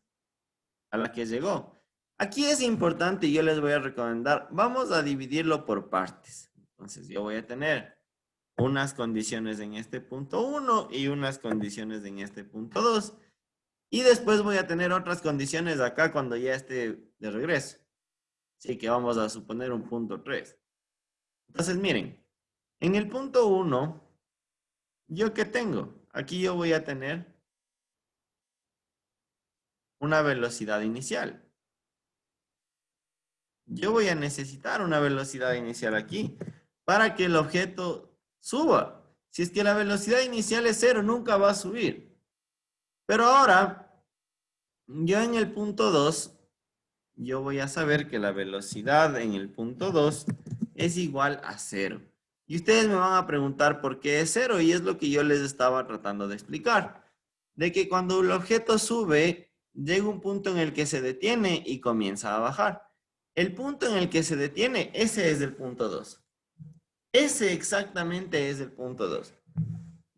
a la que llegó. Aquí es importante y yo les voy a recomendar, vamos a dividirlo por partes. Entonces yo voy a tener unas condiciones en este punto 1 y unas condiciones en este punto 2. Y después voy a tener otras condiciones acá cuando ya esté de regreso. Así que vamos a suponer un punto 3. Entonces miren, en el punto 1, ¿yo qué tengo? Aquí yo voy a tener una velocidad inicial. Yo voy a necesitar una velocidad inicial aquí para que el objeto suba. Si es que la velocidad inicial es 0, nunca va a subir. Pero ahora, yo en el punto 2, yo voy a saber que la velocidad en el punto 2 es igual a 0. Y ustedes me van a preguntar por qué es 0, y es lo que yo les estaba tratando de explicar. De que cuando el objeto sube, llega un punto en el que se detiene y comienza a bajar. El punto en el que se detiene, ese es el punto 2. Ese exactamente es el punto 2.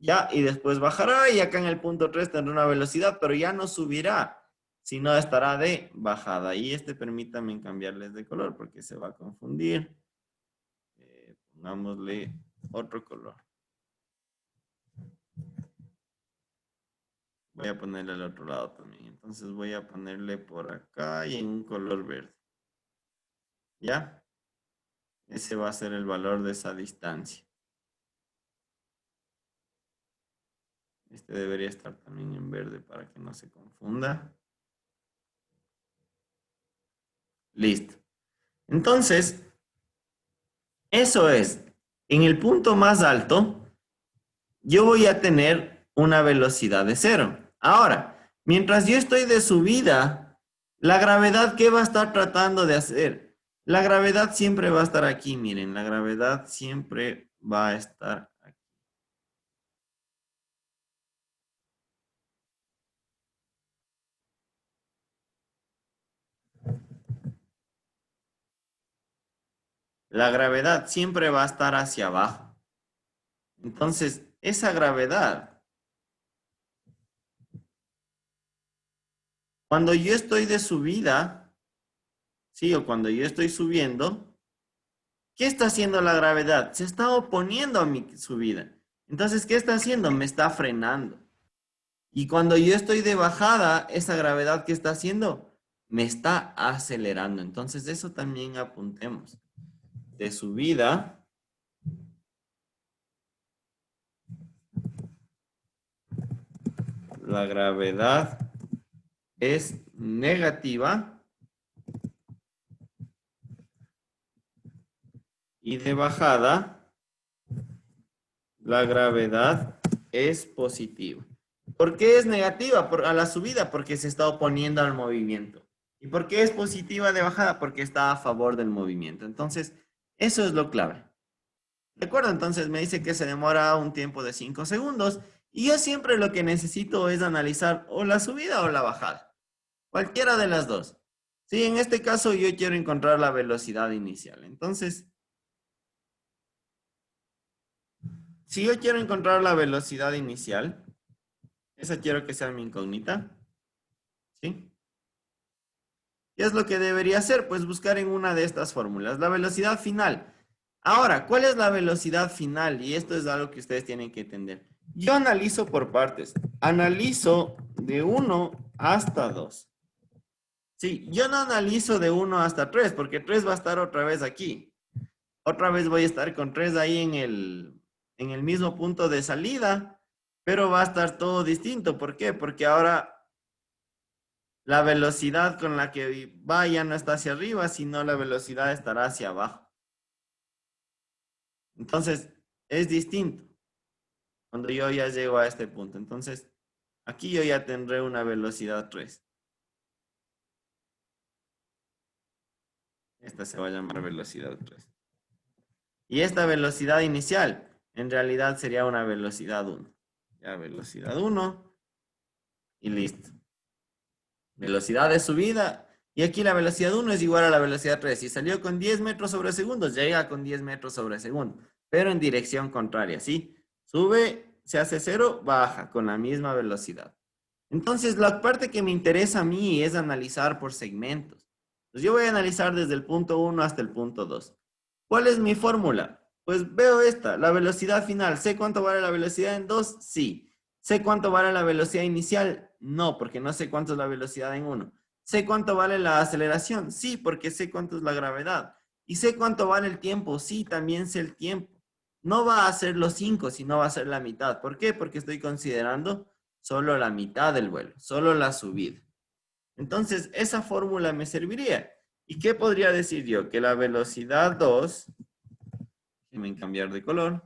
Ya, y después bajará, y acá en el punto 3 tendrá una velocidad, pero ya no subirá, sino estará de bajada. Y permítanme cambiarles de color porque se va a confundir. Pongámosle otro color. Voy a ponerle al otro lado también. Entonces voy a ponerle por acá y en un color verde. ¿Ya? Ese va a ser el valor de esa distancia. Este debería estar también en verde para que no se confunda. Listo. Entonces, eso es. En el punto más alto, yo voy a tener una velocidad de 0. Ahora, mientras yo estoy de subida, la gravedad, ¿qué va a estar tratando de hacer? La gravedad siempre va a estar aquí, miren, la gravedad siempre va a estar aquí. La gravedad siempre va a estar hacia abajo. Entonces, esa gravedad, cuando yo estoy de subida, sí, o cuando yo estoy subiendo, ¿qué está haciendo la gravedad? Se está oponiendo a mi subida. Entonces, ¿qué está haciendo? Me está frenando. Y cuando yo estoy de bajada, esa gravedad, ¿qué está haciendo? Me está acelerando. Entonces, eso también apuntemos. De subida, la gravedad es negativa. Y de bajada, la gravedad es positiva. ¿Por qué es negativa a la subida? Porque se está oponiendo al movimiento. ¿Y por qué es positiva de bajada? Porque está a favor del movimiento. Entonces, eso es lo clave. ¿De acuerdo? Entonces me dice que se demora un tiempo de 5 segundos. Y yo siempre lo que necesito es analizar o la subida o la bajada. Cualquiera de las dos. Sí, en este caso yo quiero encontrar la velocidad inicial. Entonces, si yo quiero encontrar la velocidad inicial, esa quiero que sea mi incógnita. ¿Sí? ¿Qué es lo que debería hacer? Pues buscar en una de estas fórmulas. La velocidad final. Ahora, ¿cuál es la velocidad final? Y esto es algo que ustedes tienen que entender. Yo analizo por partes. Analizo de 1 hasta 2. Sí, yo no analizo de 1 hasta 3, porque 3 va a estar otra vez aquí. Otra vez voy a estar con 3 ahí en el mismo punto de salida, pero va a estar todo distinto. ¿Por qué? Porque ahora la velocidad con la que va ya no está hacia arriba, sino la velocidad estará hacia abajo. Entonces, es distinto cuando yo ya llego a este punto. Entonces, aquí yo ya tendré una velocidad 3. Esta se va a llamar velocidad 3. Y esta velocidad inicial, en realidad sería una velocidad 1. Ya, velocidad 1. Y listo. Velocidad de subida. Y aquí la velocidad 1 es igual a la velocidad 3. Si salió con 10 metros sobre segundo, llega con 10 metros sobre segundo. Pero en dirección contraria, ¿sí? Sube, se hace 0, baja con la misma velocidad. Entonces, la parte que me interesa a mí es analizar por segmentos. Entonces, yo voy a analizar desde el punto 1 hasta el punto 2. ¿Cuál es mi fórmula? Pues veo esta, la velocidad final. ¿Sé cuánto vale la velocidad en 2? Sí. ¿Sé cuánto vale la velocidad inicial? No, porque no sé cuánto es la velocidad en 1. ¿Sé cuánto vale la aceleración? Sí, porque sé cuánto es la gravedad. ¿Y sé cuánto vale el tiempo? Sí, también sé el tiempo. No va a ser los 5, sino va a ser la mitad. ¿Por qué? Porque estoy considerando solo la mitad del vuelo, solo la subida. Entonces, esa fórmula me serviría. ¿Y qué podría decir yo? Que la velocidad 2, déjenme cambiar de color.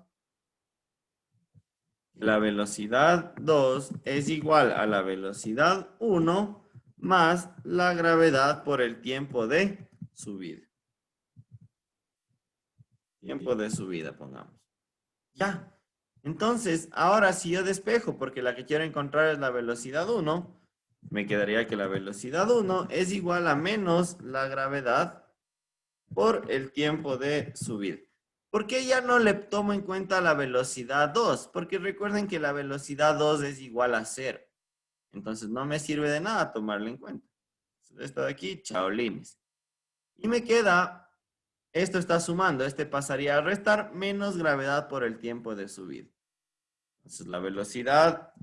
La velocidad 2 es igual a la velocidad 1 más la gravedad por el tiempo de subida. Tiempo de subida, pongamos. Ya. Entonces, ahora si yo despejo, porque la que quiero encontrar es la velocidad 1, me quedaría que la velocidad 1 es igual a menos la gravedad por el tiempo de subida. ¿Por qué ya no le tomo en cuenta la velocidad 2? Porque recuerden que la velocidad 2 es igual a 0. Entonces no me sirve de nada tomarla en cuenta. Esto de aquí, chaolines. Y me queda, esto está sumando, este pasaría a restar menos gravedad por el tiempo de subida. Entonces la velocidad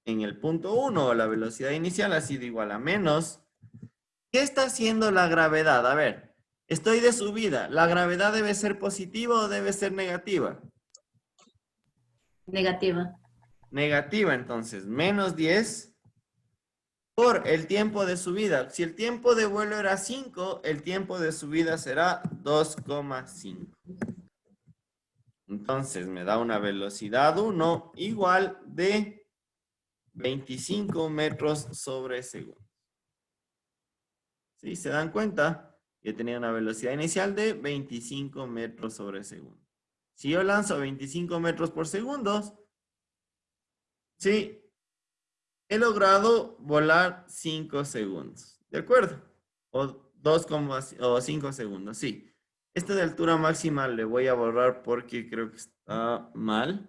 en el punto 1 o la velocidad inicial ha sido igual a menos. ¿Qué está haciendo la gravedad? A ver, estoy de subida. ¿La gravedad debe ser positiva o debe ser negativa? Negativa. Negativa, entonces, menos 10 por el tiempo de subida. Si el tiempo de vuelo era 5, el tiempo de subida será 2,5. Entonces me da una velocidad 1 igual de 25 metros sobre segundo. ¿Sí? ¿Se dan cuenta? Yo tenía una velocidad inicial de 25 metros sobre segundo. Si yo lanzo 25 metros por segundo, sí, he logrado volar 5 segundos. ¿De acuerdo? O 5 segundos, sí. Este de altura máxima le voy a borrar porque creo que está mal.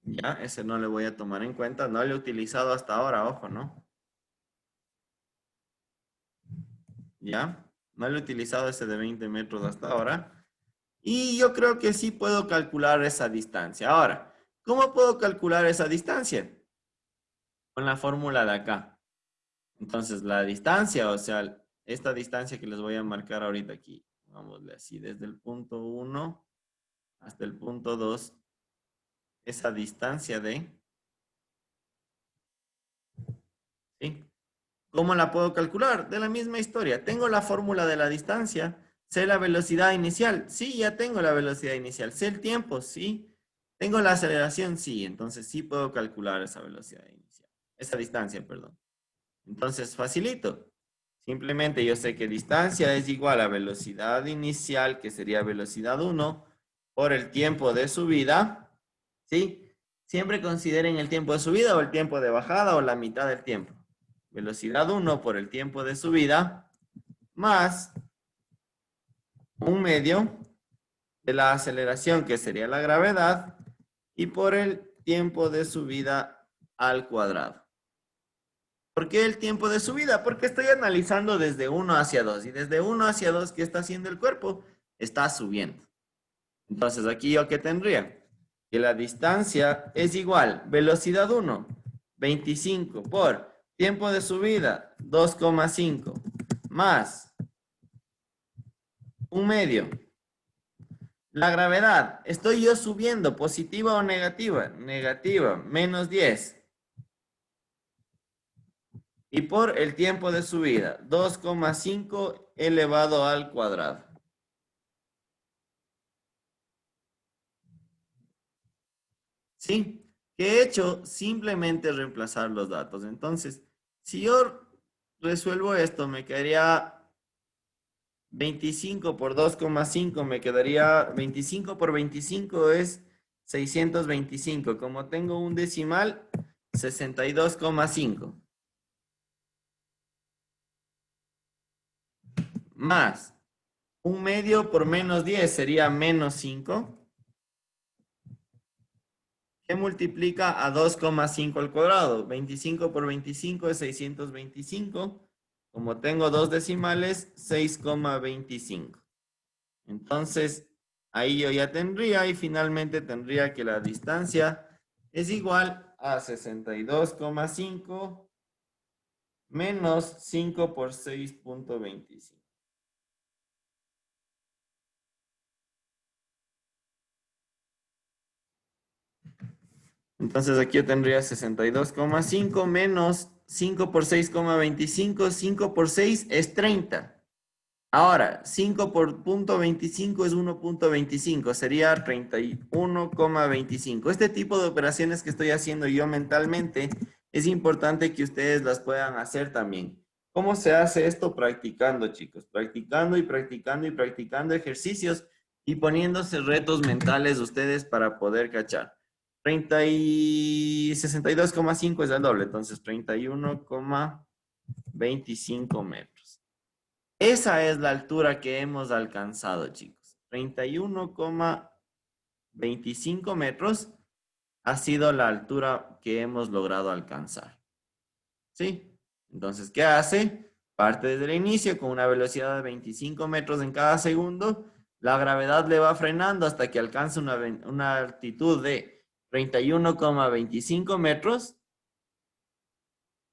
Ya, ese no le voy a tomar en cuenta. No lo he utilizado hasta ahora, ojo, ¿no? Ya, no lo he utilizado ese de 20 metros hasta ahora. Y yo creo que sí puedo calcular esa distancia. Ahora, ¿cómo puedo calcular esa distancia? Con la fórmula de acá. Entonces, la distancia, o sea, esta distancia que les voy a marcar ahorita aquí, vámosle así, desde el punto 1 hasta el punto 2, esa distancia de, ¿sí? ¿Cómo la puedo calcular? De la misma historia. Tengo la fórmula de la distancia, sé la velocidad inicial, sí, ya tengo la velocidad inicial, sé el tiempo, sí, tengo la aceleración, sí, entonces sí puedo calcular esa velocidad inicial, esa distancia, perdón. Entonces, facilito. Simplemente yo sé que distancia es igual a velocidad inicial, que sería velocidad 1, por el tiempo de subida, ¿sí? Siempre consideren el tiempo de subida o el tiempo de bajada o la mitad del tiempo. Velocidad 1 por el tiempo de subida, más un medio de la aceleración, que sería la gravedad, y por el tiempo de subida al cuadrado. ¿Por qué el tiempo de subida? Porque estoy analizando desde 1 hacia 2. Y desde 1 hacia 2, ¿qué está haciendo el cuerpo? Está subiendo. Entonces, aquí yo, ¿qué tendría? Que la distancia es igual. Velocidad 1, 25 por tiempo de subida, 2,5. Más un medio. La gravedad. ¿Estoy yo subiendo? ¿Positiva o negativa? Negativa. Menos 10. Y por el tiempo de subida, 2,5 elevado al cuadrado. ¿Sí? ¿Qué he hecho? Simplemente reemplazar los datos. Entonces, si yo resuelvo esto, me quedaría 25 por 2,5, me quedaría 25 por 25 es 625. Como tengo un decimal, 62,5. Más un medio por menos 10 sería menos 5. Que multiplica a 2,5 al cuadrado. 25 por 25 es 625. Como tengo dos decimales, 6,25. Entonces, ahí yo ya tendría y finalmente tendría que la distancia es igual a 62,5 menos 5 por 6,25. Entonces aquí yo tendría 62,5 menos 5 por 6,25. 5 por 6 es 30. Ahora, 5 por punto 25 es 1,25. Sería 31,25. Este tipo de operaciones que estoy haciendo yo mentalmente, es importante que ustedes las puedan hacer también. ¿Cómo se hace esto? Practicando, chicos. Practicando y practicando y practicando ejercicios y poniéndose retos mentales ustedes para poder cachar. 62,5 es el doble, entonces 31,25 metros. Esa es la altura que hemos alcanzado, chicos. 31,25 metros ha sido la altura que hemos logrado alcanzar. ¿Sí? Entonces, ¿qué hace? Parte desde el inicio con una velocidad de 25 metros en cada segundo. La gravedad le va frenando hasta que alcanza una altitud de 31,25 metros.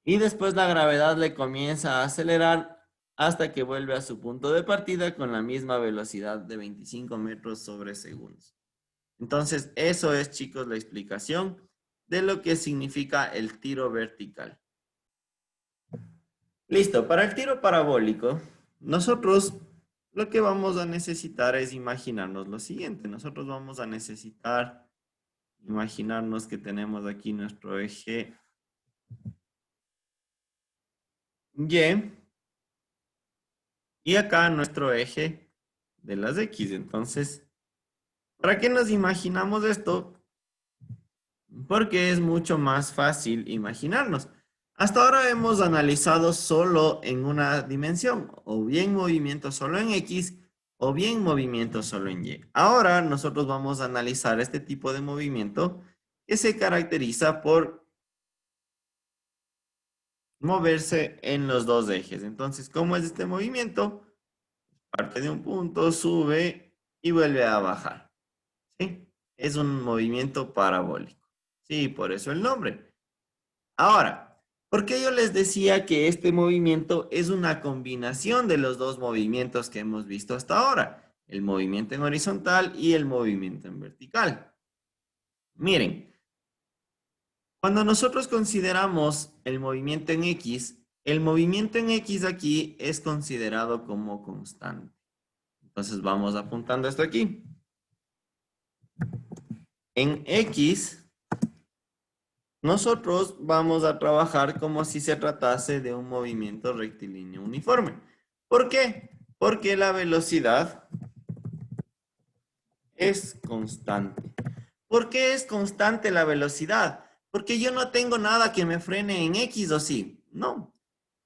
Y después la gravedad le comienza a acelerar hasta que vuelve a su punto de partida con la misma velocidad de 25 metros sobre segundos. Entonces, eso es, chicos, la explicación de lo que significa el tiro vertical. Listo, para el tiro parabólico, nosotros lo que vamos a necesitar es imaginarnos lo siguiente. Nosotros vamos a necesitar imaginarnos que tenemos aquí nuestro eje Y acá nuestro eje de las X. Entonces, ¿para qué nos imaginamos esto? Porque es mucho más fácil imaginarnos. Hasta ahora hemos analizado solo en una dimensión, o bien movimiento solo en X, o bien movimiento solo en Y. Ahora nosotros vamos a analizar este tipo de movimiento que se caracteriza por moverse en los dos ejes. Entonces, ¿cómo es este movimiento? Parte de un punto, sube y vuelve a bajar. ¿Sí? Es un movimiento parabólico. Sí, por eso el nombre. Ahora, ¿por qué yo les decía que este movimiento es una combinación de los dos movimientos que hemos visto hasta ahora? El movimiento en horizontal y el movimiento en vertical. Miren, cuando nosotros consideramos el movimiento en X, el movimiento en X aquí es considerado como constante. Entonces vamos apuntando esto aquí. En X, nosotros vamos a trabajar como si se tratase de un movimiento rectilíneo uniforme. ¿Por qué? Porque la velocidad es constante. ¿Por qué es constante la velocidad? Porque yo no tengo nada que me frene en X, ¿o sí? No,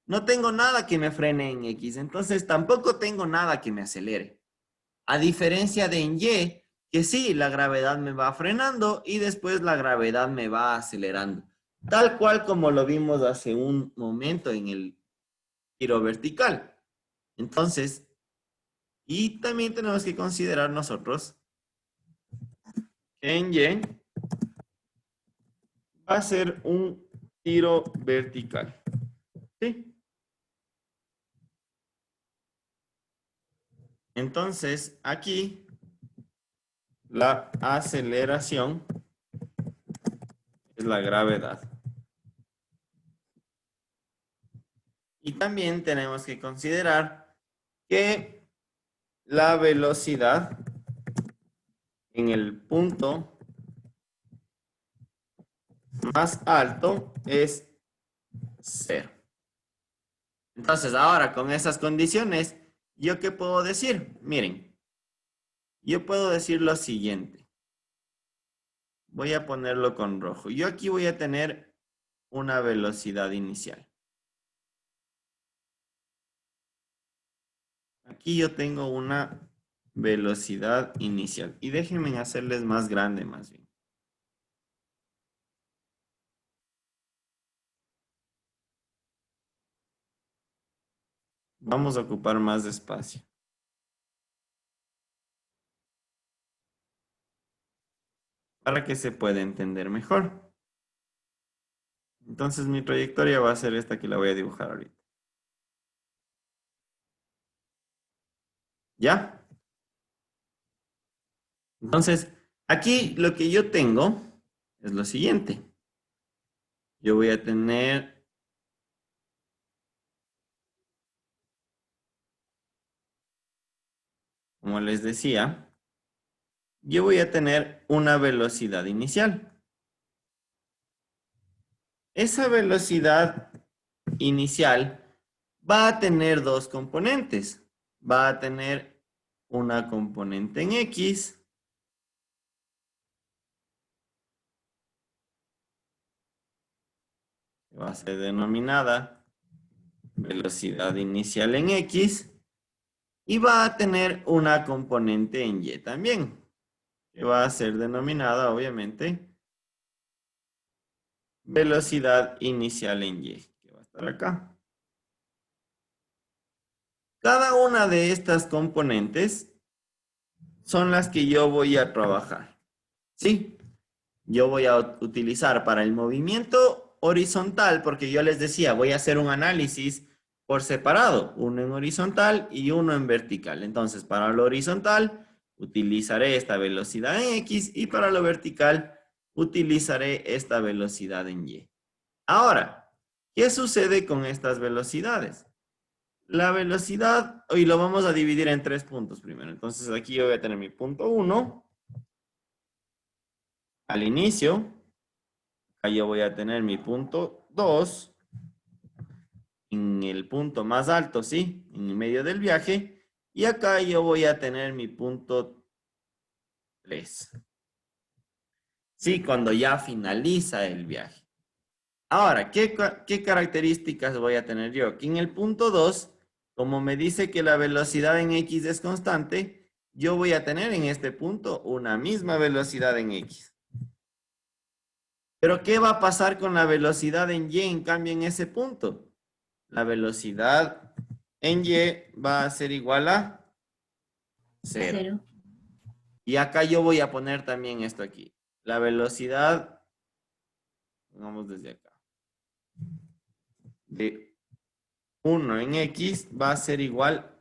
no tengo nada que me frene en X. Entonces tampoco tengo nada que me acelere. A diferencia de en Y, que sí, la gravedad me va frenando y después la gravedad me va acelerando. Tal cual como lo vimos hace un momento en el giro vertical. Entonces, y también tenemos que considerar nosotros que en Y va a ser un giro vertical. ¿Sí? Entonces, aquí la aceleración es la gravedad. Y también tenemos que considerar que la velocidad en el punto más alto es 0. Entonces, ahora con esas condiciones, ¿yo qué puedo decir? Miren, yo puedo decir lo siguiente. Voy a ponerlo con rojo. Yo aquí voy a tener una velocidad inicial. Aquí yo tengo una velocidad inicial. Y déjenme hacerles más grande más bien. Vamos a ocupar más espacio. Para que se pueda entender mejor. Entonces mi trayectoria va a ser esta que la voy a dibujar ahorita. ¿Ya? Entonces, aquí lo que yo tengo es lo siguiente. Yo voy a tener como les decía, yo voy a tener una velocidad inicial. Esa velocidad inicial va a tener dos componentes. Va a tener una componente en X. Que va a ser denominada velocidad inicial en X. Y va a tener una componente en Y también. Que va a ser denominada, obviamente, velocidad inicial en Y. Que va a estar acá. Cada una de estas componentes son las que yo voy a trabajar. ¿Sí? Yo voy a utilizar para el movimiento horizontal, porque yo les decía, voy a hacer un análisis por separado, uno en horizontal y uno en vertical. Entonces, para lo horizontal, utilizaré esta velocidad en X y para lo vertical, utilizaré esta velocidad en Y. Ahora, ¿qué sucede con estas velocidades? La velocidad, hoy lo vamos a dividir en 3 puntos primero. Entonces, aquí yo voy a tener mi punto 1. Al inicio, acá yo voy a tener mi punto 2. En el punto más alto, ¿sí? En el medio del viaje. Y acá yo voy a tener mi punto 3. Sí, cuando ya finaliza el viaje. Ahora, ¿qué características voy a tener yo? Aquí en el punto 2, como me dice que la velocidad en X es constante, yo voy a tener en este punto una misma velocidad en X. Pero ¿qué va a pasar con la velocidad en Y en cambio en ese punto? La velocidad en Y va a ser igual a 0. 0. Y acá yo voy a poner también esto aquí. La velocidad, vamos desde acá, de 1 en X va a ser igual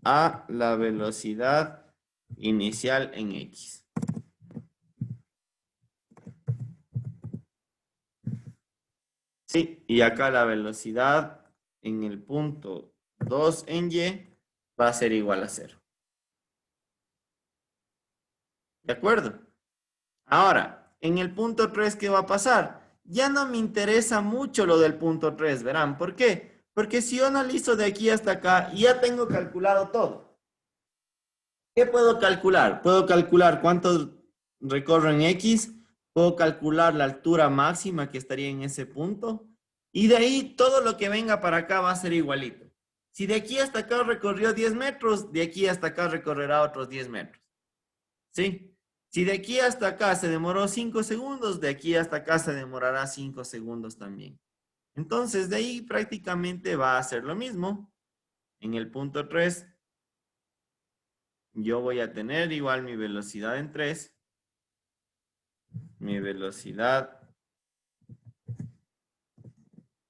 a la velocidad inicial en X. Sí, y acá la velocidad en el punto 2 en Y va a ser igual a 0. ¿De acuerdo? Ahora, en el punto 3, ¿qué va a pasar? Ya no me interesa mucho lo del punto 3, verán. ¿Por qué? Porque si yo analizo de aquí hasta acá, ya tengo calculado todo. ¿Qué puedo calcular? Puedo calcular cuánto recorro en X, puedo calcular la altura máxima que estaría en ese punto, y de ahí todo lo que venga para acá va a ser igualito. Si de aquí hasta acá recorrió 10 metros, de aquí hasta acá recorrerá otros 10 metros. ¿Sí? Si de aquí hasta acá se demoró 5 segundos, de aquí hasta acá se demorará 5 segundos también. Entonces, de ahí prácticamente va a ser lo mismo. En el punto 3, yo voy a tener igual mi velocidad en 3. Mi velocidad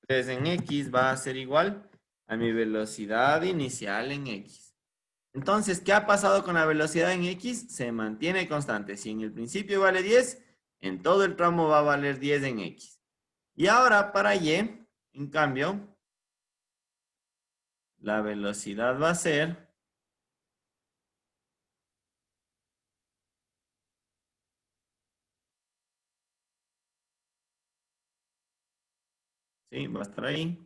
3 en X va a ser igual a mi velocidad inicial en X. Entonces, ¿qué ha pasado con la velocidad en X? Se mantiene constante. Si en el principio vale 10, en todo el tramo va a valer 10 en X. Y ahora para Y, en cambio, la velocidad va a ser ¿sí? Va a estar ahí.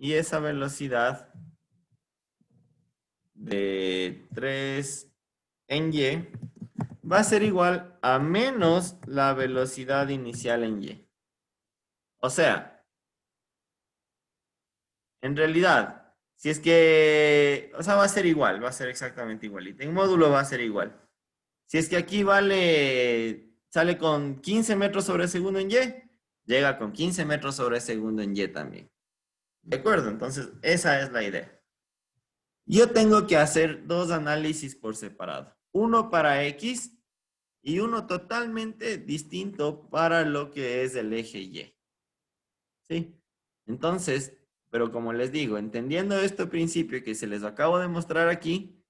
Y esa velocidad de 3 en Y va a ser igual a menos la velocidad inicial en Y. O sea, en realidad, si es que, o sea, va a ser igual, va a ser exactamente igualito. En módulo va a ser igual. Si es que aquí sale con 15 metros sobre segundo en Y, llega con 15 metros sobre segundo en Y también. ¿De acuerdo? Entonces, esa es la idea. Yo tengo que hacer 2 análisis por separado. Uno para X y uno totalmente distinto para lo que es el eje Y. ¿Sí? Entonces, pero como les digo, entendiendo este principio que se les acabo de mostrar aquí,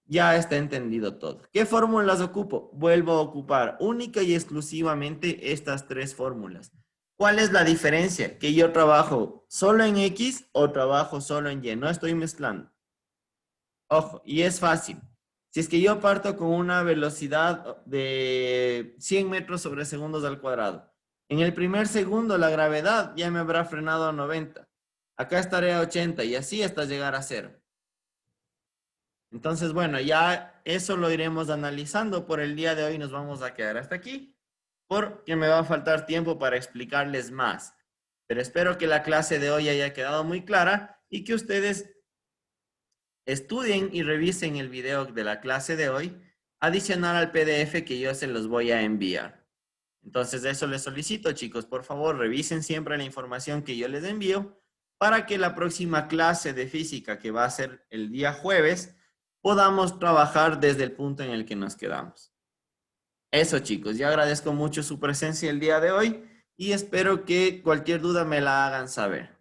ya está entendido todo. ¿Qué fórmulas ocupo? Vuelvo a ocupar única y exclusivamente estas 3 fórmulas. ¿Cuál es la diferencia? Que yo trabajo solo en X o trabajo solo en Y. No estoy mezclando. Ojo, y es fácil. Si es que yo parto con una velocidad de 100 metros sobre segundos al cuadrado, en el primer segundo la gravedad ya me habrá frenado a 90. Acá estaré a 80 y así hasta llegar a 0. Entonces, bueno, ya eso lo iremos analizando. Por el día de hoy nos vamos a quedar hasta aquí, porque me va a faltar tiempo para explicarles más. Pero espero que la clase de hoy haya quedado muy clara y que ustedes estudien y revisen el video de la clase de hoy, adicional al PDF que yo se los voy a enviar. Entonces, eso les solicito, chicos. Por favor, revisen siempre la información que yo les envío para que la próxima clase de física, que va a ser el día jueves, podamos trabajar desde el punto en el que nos quedamos. Eso, chicos. Yo agradezco mucho su presencia el día de hoy y espero que cualquier duda me la hagan saber.